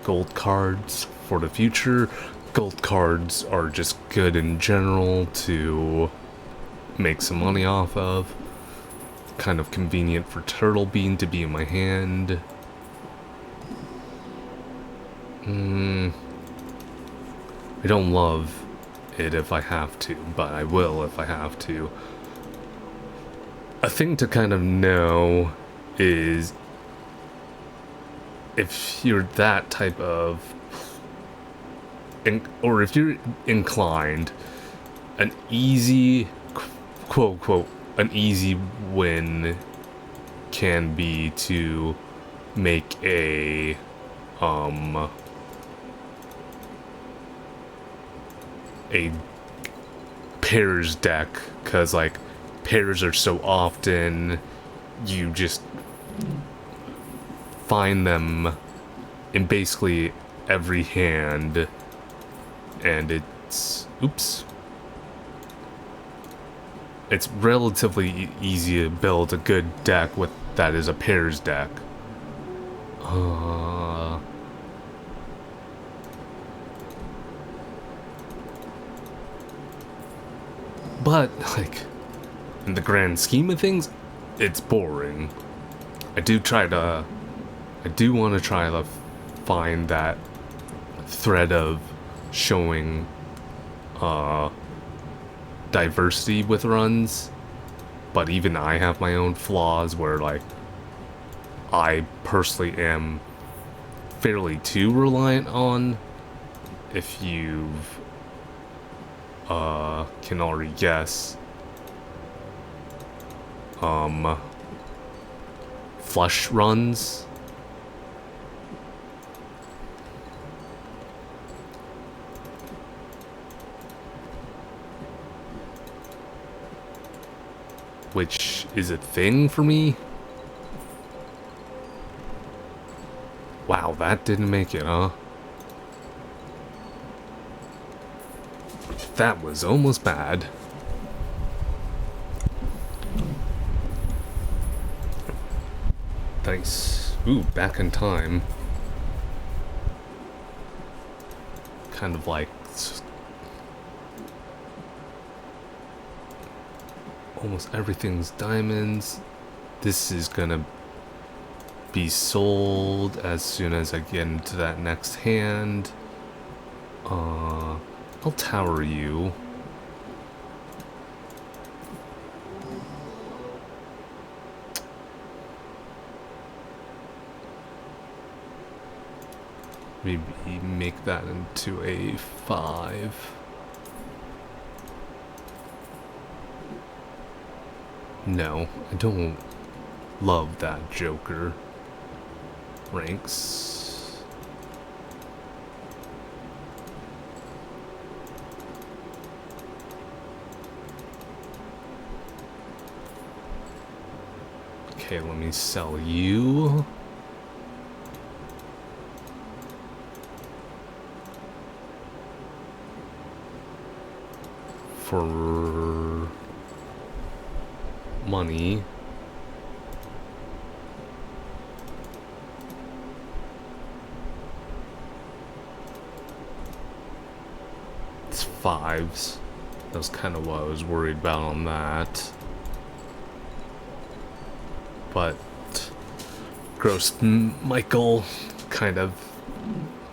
[SPEAKER 1] gold cards for the future. Gold cards are just good in general to make some money off of. Kind of convenient for Turtle Bean to be in my hand. I don't love it if I have to, but I will if I have to. A thing to kind of know is if you're that type of, or if you're inclined, an easy, quote quote, an easy win can be to make a pairs deck, because like pairs are so often you just find them in basically every hand, and it's it's relatively easy to build a good deck with that is a pairs deck. But like in the grand scheme of things, it's boring. I do want to try to find that thread of showing diversity with runs, but even I have my own flaws where like I personally am fairly too reliant on, if you've can already guess, flush runs. Which is a thing for me. Wow, that didn't make it, huh? That was almost bad. Nice. Ooh, back in time. Kind of like almost everything's diamonds. This is gonna be sold as soon as I get into that next hand. I'll tower you. Maybe make that into a 5. No, I don't love that Joker. Ranks. Okay, let me sell you. For money. 5s. That was kind of what I was worried about on that. But Gross Michael kind of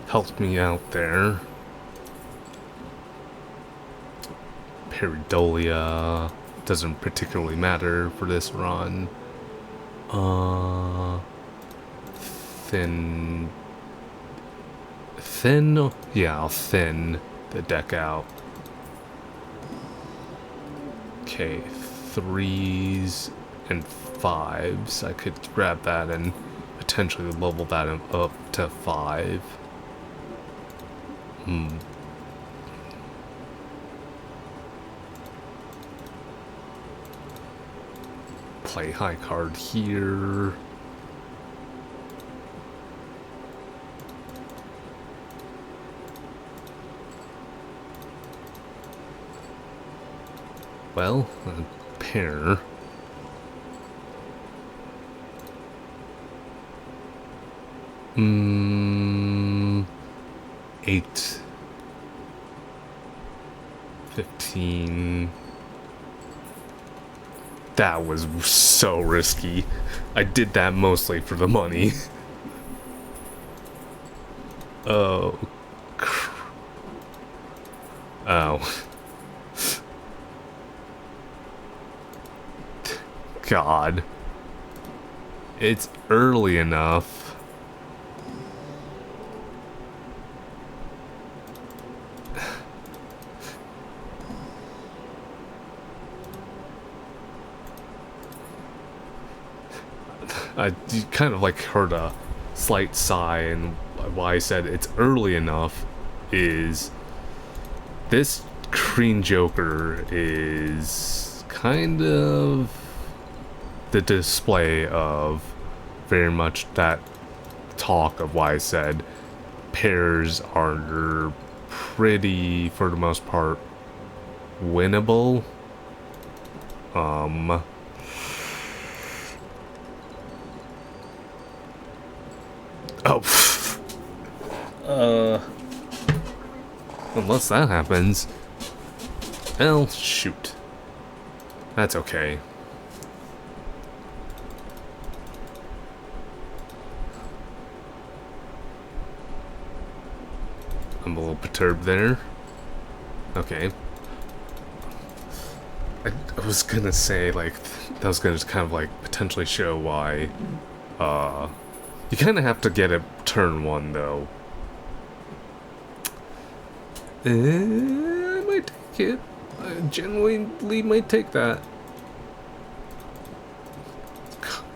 [SPEAKER 1] helped me out there. Peridolia doesn't particularly matter for this run. Thin? Yeah, I'll thin the deck out. Okay, 3s and 5s. I could grab that and potentially level that up to 5. Play high card here. Well, a pair. Eight. 15. That was so risky. I did that mostly for the money. Oh. Oh. God. It's early enough. I kind of like heard a slight sigh, and why I said it's early enough is this Green Joker is kind of the display of very much that talk of why I said pairs are pretty, for the most part, winnable. Unless that happens. Well, shoot. That's okay. I'm a little perturbed there. Okay. I was gonna say, like, that was gonna kind of, like, potentially show why, you kind of have to get it turn 1, though. I might take it. I genuinely might take that.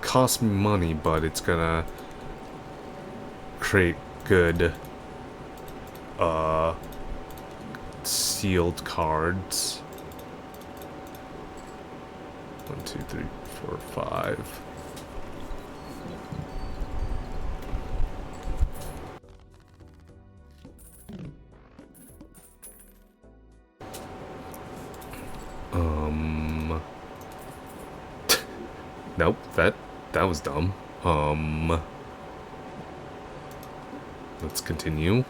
[SPEAKER 1] Cost me money, but it's gonna create good, sealed cards. 1, 2, 3, 4, 5. Nope, that was dumb. Let's continue.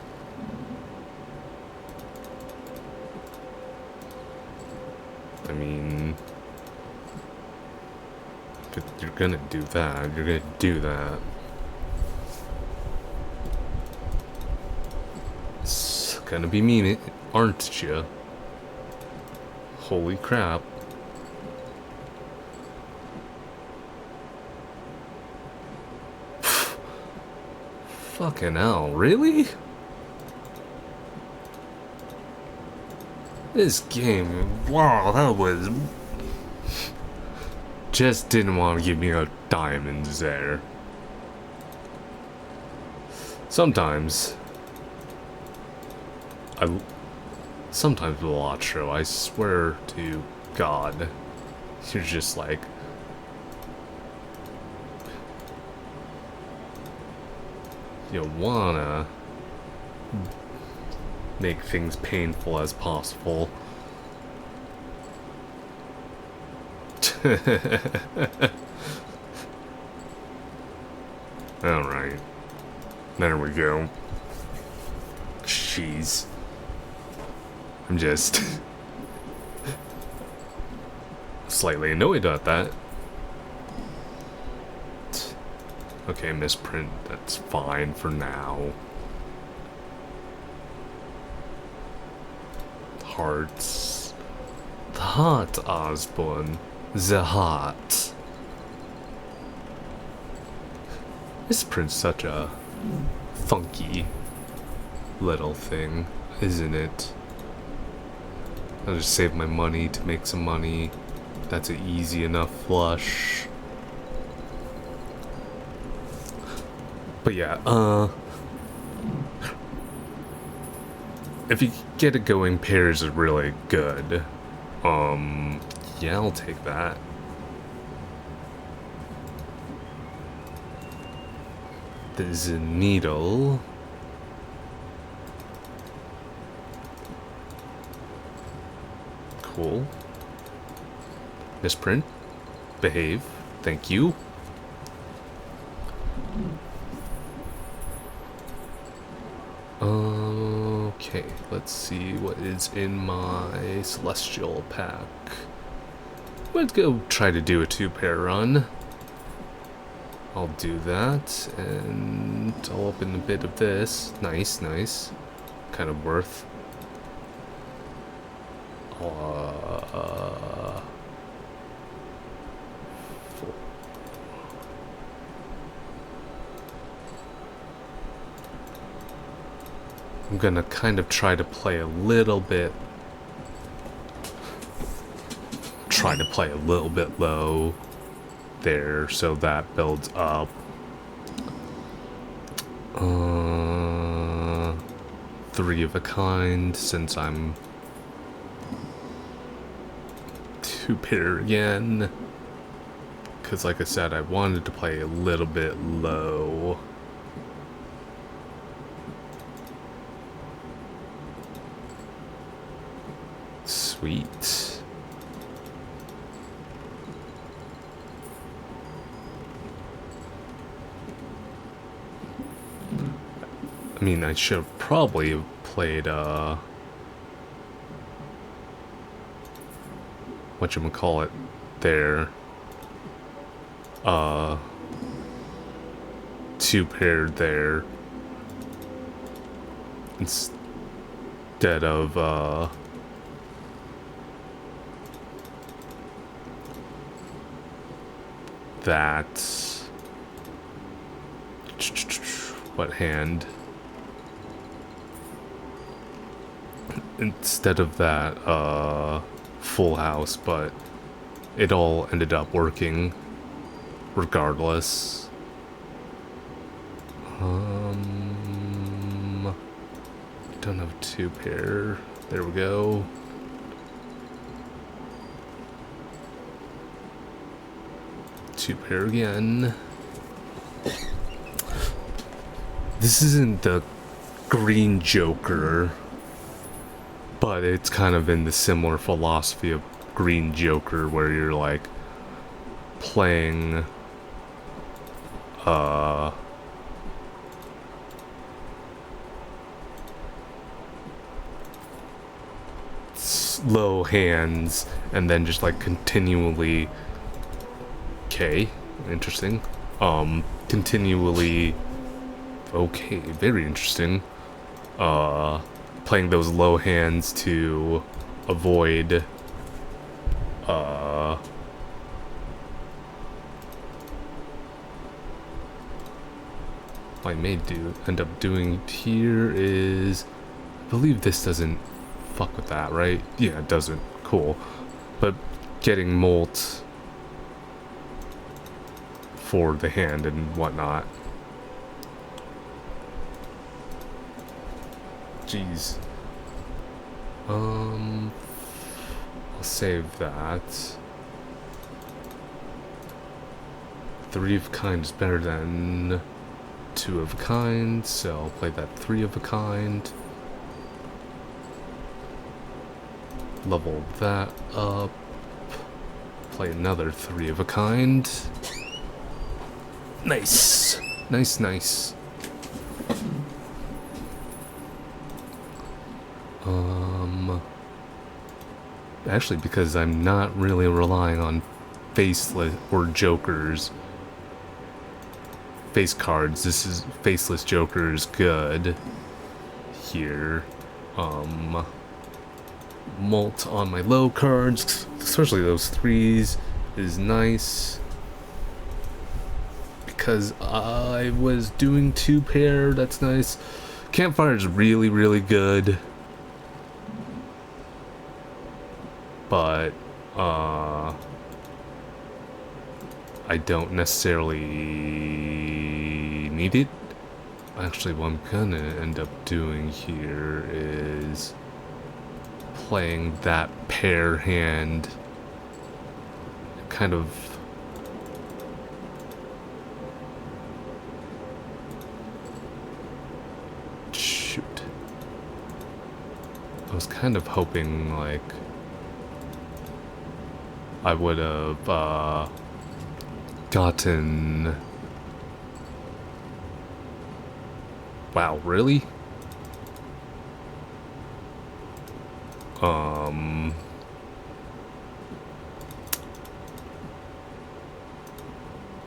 [SPEAKER 1] I mean, if you're gonna do that, you're gonna do that. It's gonna be mean, aren't you? Holy crap. Fucking hell, really? This game, wow, that was... Just didn't want to give me no diamonds there. Sometimes Balatro, I swear to God, you're just like... You wanna make things painful as possible. Alright. There we go. Jeez. I'm just slightly annoyed at that. Okay, misprint, that's fine for now. Hearts. The heart, Osborne. The heart. Misprint's such a funky little thing, isn't it? I'll just save my money to make some money. That's an easy enough flush. But yeah, if you get it going, pairs are really good. Yeah, I'll take that. There's a needle. Cool. Misprint. Behave. Thank you. Okay, let's see what is in my celestial pack. Let's go try to do a 2-pair run. I'll do that, and I'll open a bit of this. Nice, nice. Kind of worth. I'm gonna kind of try to play a little bit. Try to play a little bit low there, so that builds up. 3 of a kind, since I'm 2-pair again. Because like I said, I wanted to play a little bit low. Sweet. I mean, I should have probably played, whatchamacallit there. 2-paired there. Instead of, that. What hand? Instead of that, full house, but it all ended up working regardless. Don't have 2-pair. There we go. Two-pair again. This isn't the green Joker, but it's kind of in the similar philosophy of green Joker, where you're like playing low hands and then just like continually. Okay, interesting. Continually. Okay, very interesting. Playing those low hands to avoid what I may end up doing here is, I believe this doesn't fuck with that, right? Yeah, it doesn't. Cool. But getting molt for the hand and whatnot. Jeez. I'll save that. 3 of a kind is better than 2 of a kind, so I'll play that 3 of a kind. Level that up. Play another 3 of a kind. Nice. Nice, nice. Actually, because I'm not really relying on faceless or jokers. Face cards. This is faceless jokers good. Here. Mult on my low cards, especially those threes, is nice. Because I was doing 2-pair, that's nice. Campfire is really, really good. But, I don't necessarily need it. Actually, what I'm gonna end up doing here is playing that pair hand. Kind of shoot. I was kind of hoping like I would have gotten. Wow, really?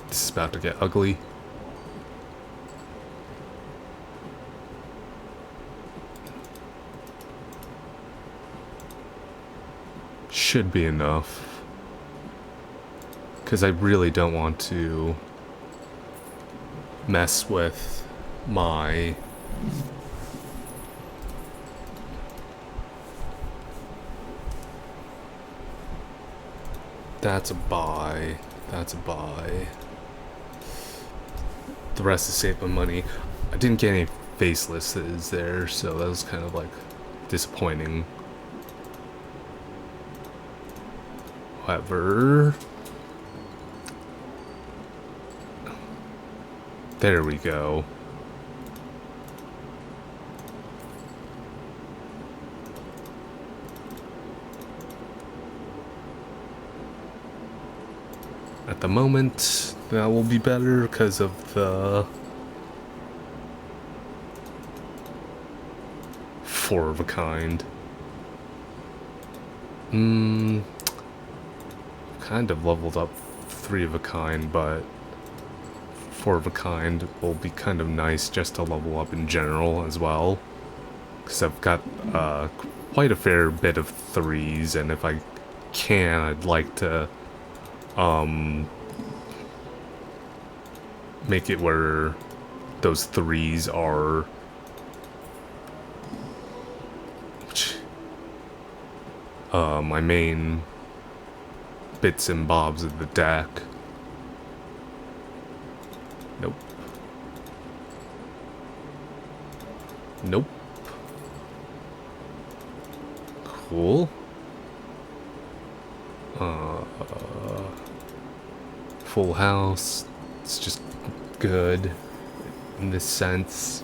[SPEAKER 1] This is about to get ugly. Should be enough. Because I really don't want to mess with my that's a buy. That's a buy. The rest is save my money. I didn't get any facelesses there, so that was kind of like disappointing. However, there we go. At the moment, that will be better because of the 4 of a kind. Kind of leveled up 3 of a kind, but 4 of a kind will be kind of nice just to level up in general as well. Because I've got quite a fair bit of 3s, and if I can, I'd like to make it where those 3s are my main bits and bobs of the deck. Nope. Nope. Cool. Full house. It's just good in this sense.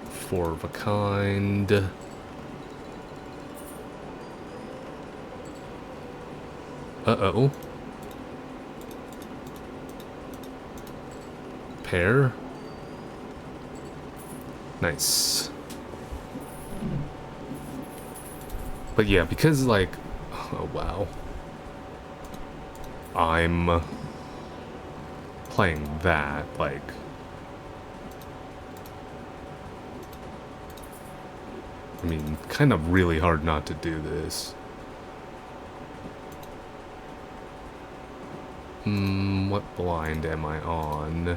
[SPEAKER 1] 4 of a kind. Uh-oh. Pair. Nice. But yeah, because like, oh wow. I'm playing that, like, I mean, kind of really hard not to do this. What blind am I on?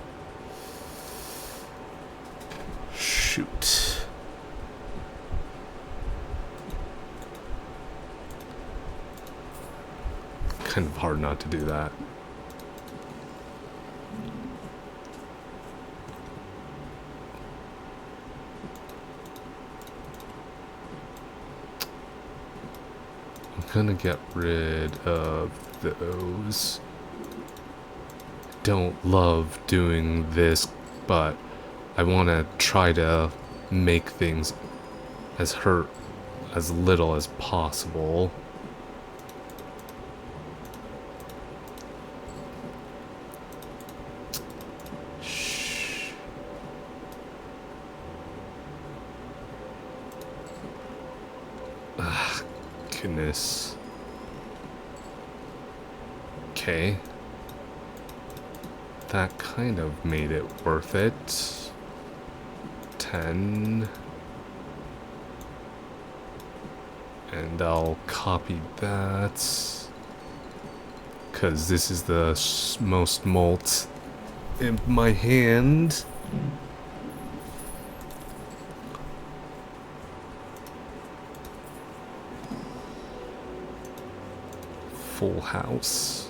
[SPEAKER 1] Shoot. Kind of hard not to do that. I'm gonna get rid of those. Don't love doing this, but I want to try to make things hurt as little as possible. Shh. Goodness. Okay. That kind of made it worth it. 10. And I'll copy that. Because this is the most malt in my hand. Full house.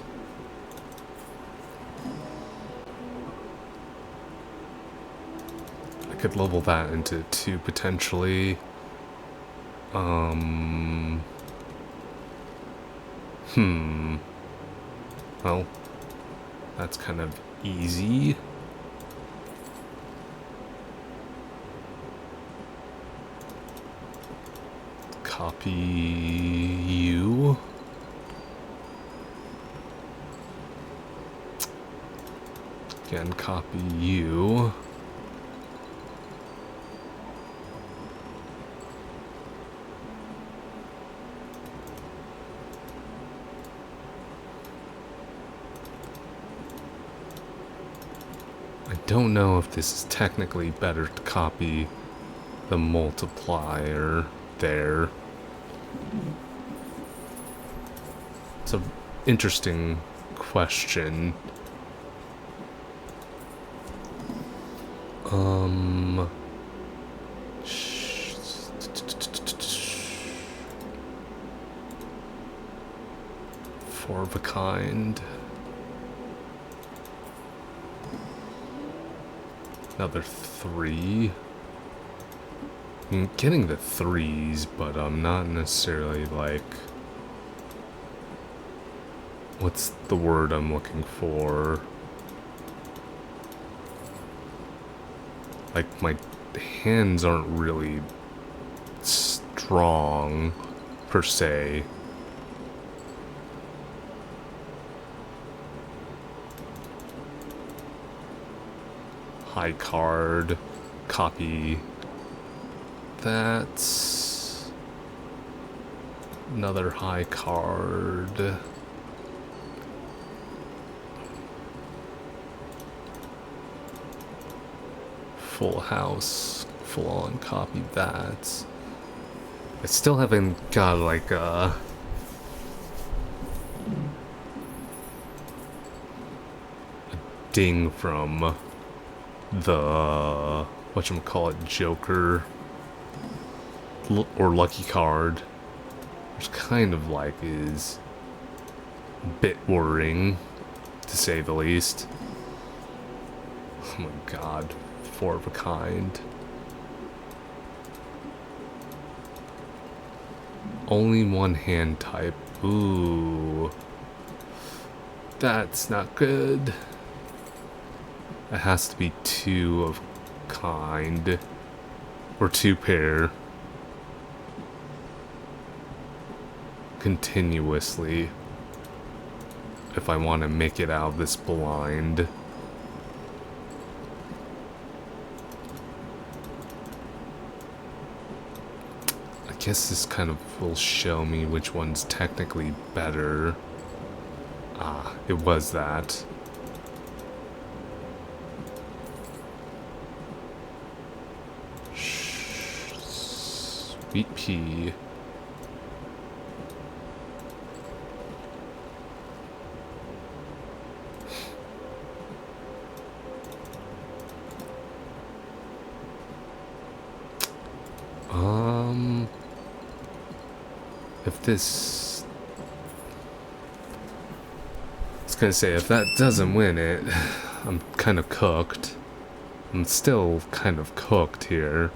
[SPEAKER 1] I could level that into 2 potentially. Well, that's kind of easy. Copy you. Again, copy you. I don't know if this is technically better to copy the multiplier there. It's an interesting question. Four of a kind. Another 3. I'm getting the 3s, but I'm not necessarily like... What's the word I'm looking for? Like, my hands aren't really strong, per se. High card, copy that, another high card, full house, full on, copy that. I still haven't got like a ding from the whatchamacallit Joker or Lucky Card, which kind of like is a bit worrying, to say the least. Oh my god, 4 of a kind. Only one hand type. Ooh, that's not good. It has to be 2 of kind, or 2 pair, continuously, if I want to make it out of this blind. I guess this kind of will show me which one's technically better. Ah, it was that. Sweet pea. If this... I was gonna say, if that doesn't win it, I'm kind of cooked. I'm still kind of cooked here.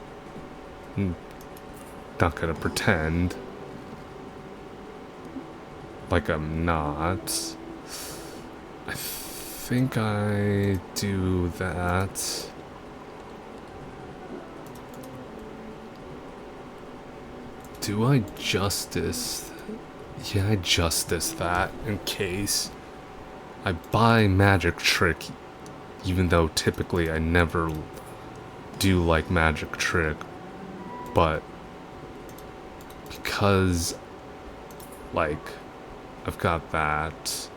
[SPEAKER 1] I'm not gonna pretend like I'm not. I think I do that. Do I justice? Yeah, I justice that in case. I buy Magic Trick, even though typically I never do like Magic Trick, but because Like, I've got that.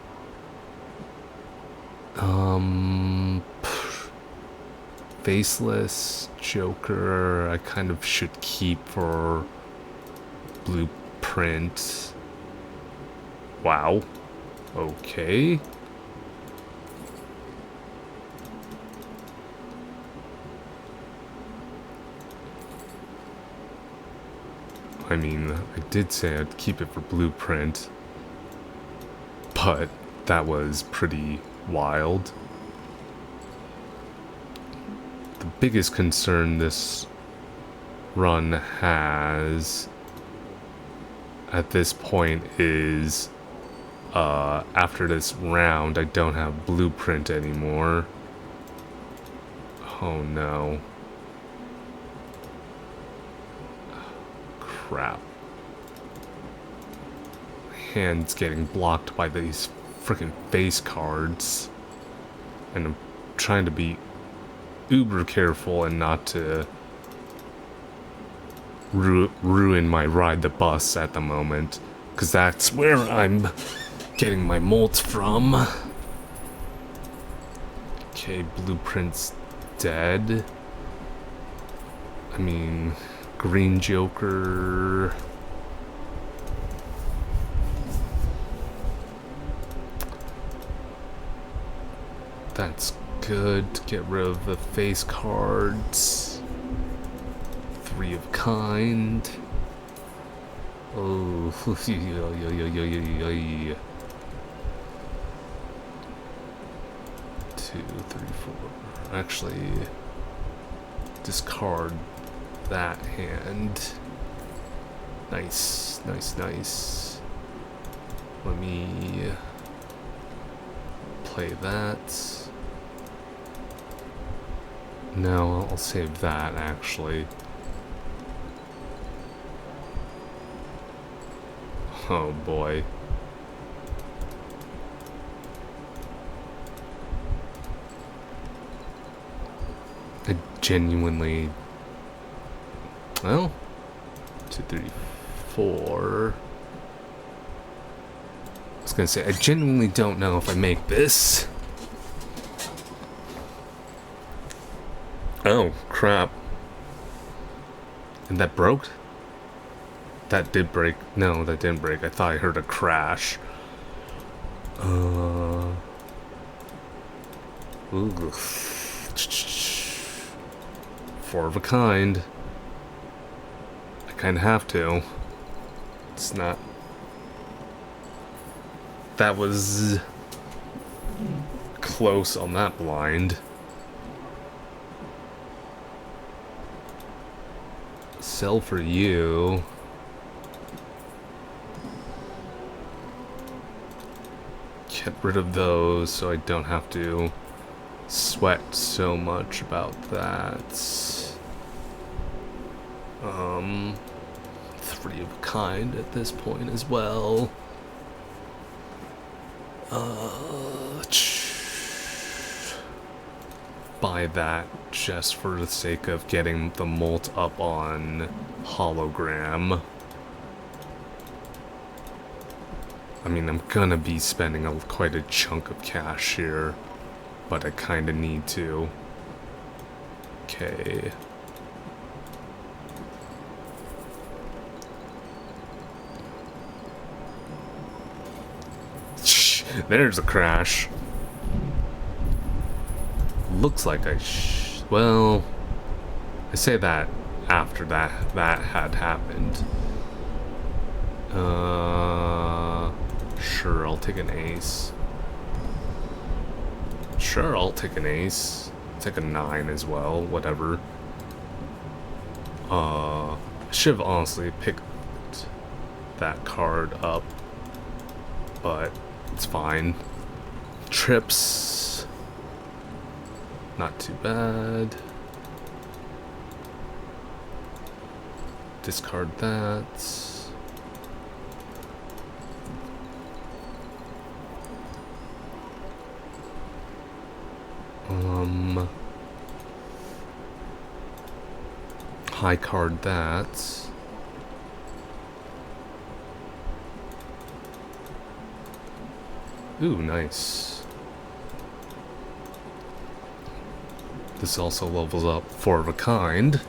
[SPEAKER 1] Faceless Joker, I kind of should keep for blueprint. Wow. Okay. I mean, I did say I'd keep it for blueprint, but that was pretty wild. The biggest concern this run has at this point is after this round, I don't have blueprint anymore. Oh no. Crap. My hand's getting blocked by these freaking face cards. And I'm trying to be uber careful and not to ruin my ride the bus at the moment. Because that's where I'm getting my molts from. Okay, blueprint's dead. I mean, Green Joker. That's good to get rid of the face cards. 3 of kind. Oh, 2, 3, 4. Actually, discard that hand. Nice, nice, nice. Let me play that. No, I'll save that, actually. Oh boy. I genuinely... Well, 2, 3, 4... I was gonna say, I genuinely don't know if I make this. Oh, crap. And that broke? That did break. No, that didn't break. I thought I heard a crash. Ooh. 4 of a kind. I kind of have to. It's not... That was... close on that blind. Sell for you. Get rid of those so I don't have to sweat so much about that. 3 of a kind at this point as well. Buy that just for the sake of getting the molt up on hologram. I mean, I'm gonna be spending quite a chunk of cash here, but I kinda need to. Okay. There's a crash. Looks like well, I say that after that had happened. Sure, I'll take an ace. Sure, I'll take an ace. Take a 9 as well, whatever. I should have honestly picked that card up, but it's fine. Trips. Not too bad. Discard that. High card that. Ooh, nice. This also levels up 4 of a kind.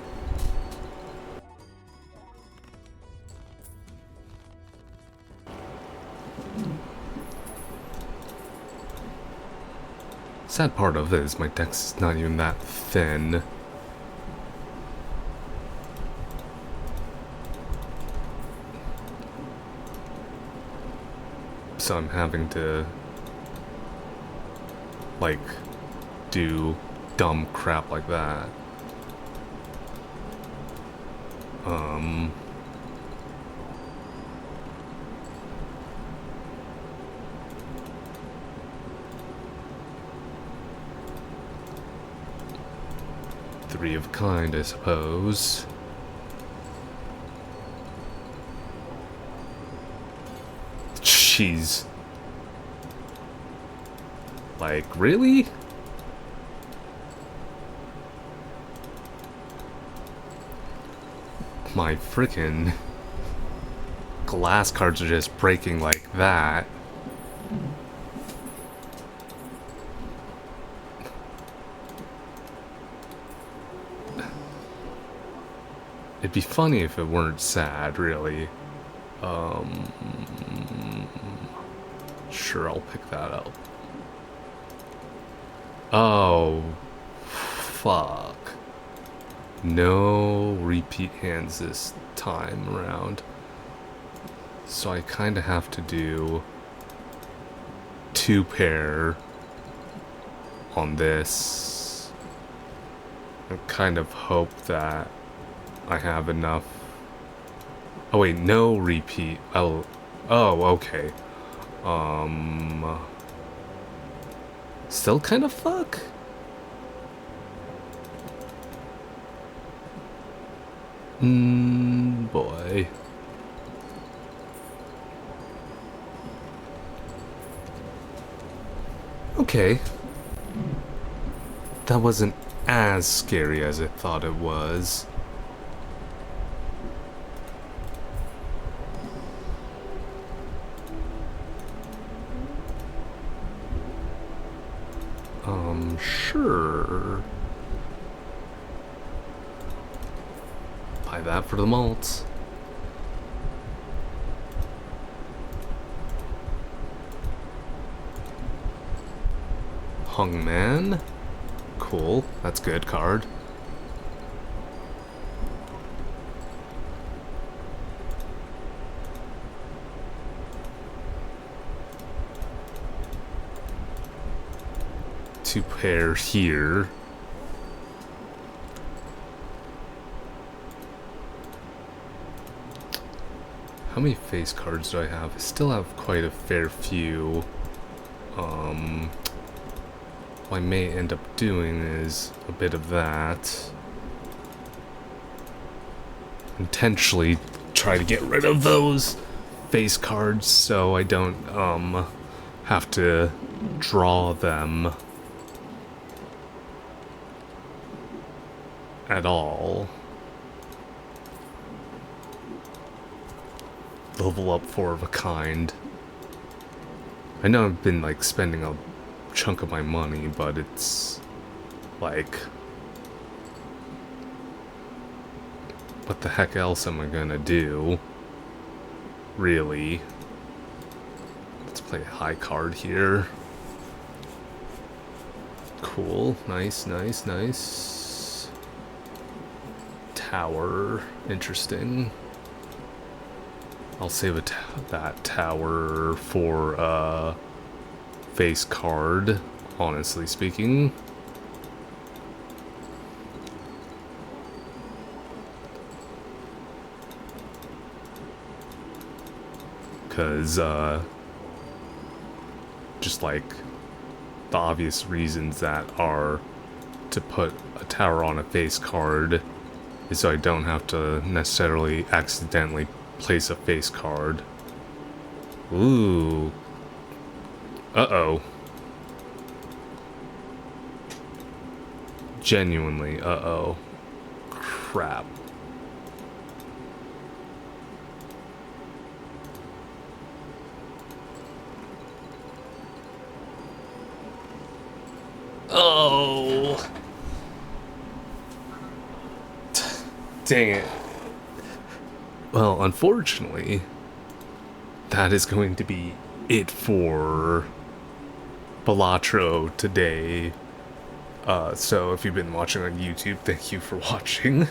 [SPEAKER 1] Sad part of it is my dex is not even that thin. So I'm having to, like, do dumb crap like that. 3 of a kind, I suppose. Jeez. Like, really? My frickin' glass cards are just breaking like that. It'd be funny if it weren't sad, really. Sure, I'll pick that up. Oh, fuck. No repeat hands this time around. So I kind of have to do 2 pair on this. I kind of hope that I have enough. Oh wait, no repeat. Oh, okay. Still kind of fuck? Boy. Okay. That wasn't as scary as I thought it was. Sure. Buy that for the malts. Hungman. Cool. That's good card. Two pair here. How many face cards do I have? I still have quite a fair few. What I may end up doing is a bit of that. Intentionally try to get rid of those face cards so I don't have to draw them at all. Level up 4 of a kind. I know I've been like spending a chunk of my money, but it's like, what the heck else am I gonna do? Really? Let's play a high card here. Cool. Nice, nice, nice. Tower. Interesting. I'll save that tower for face card, honestly speaking. Because, just like the obvious reasons that are to put a tower on a face card is so I don't have to necessarily accidentally place a face card. Ooh. Uh-oh. Genuinely, uh-oh. Crap. Oh. Dang it. Well, unfortunately, that is going to be it for Balatro today. So if you've been watching on YouTube, thank you for watching.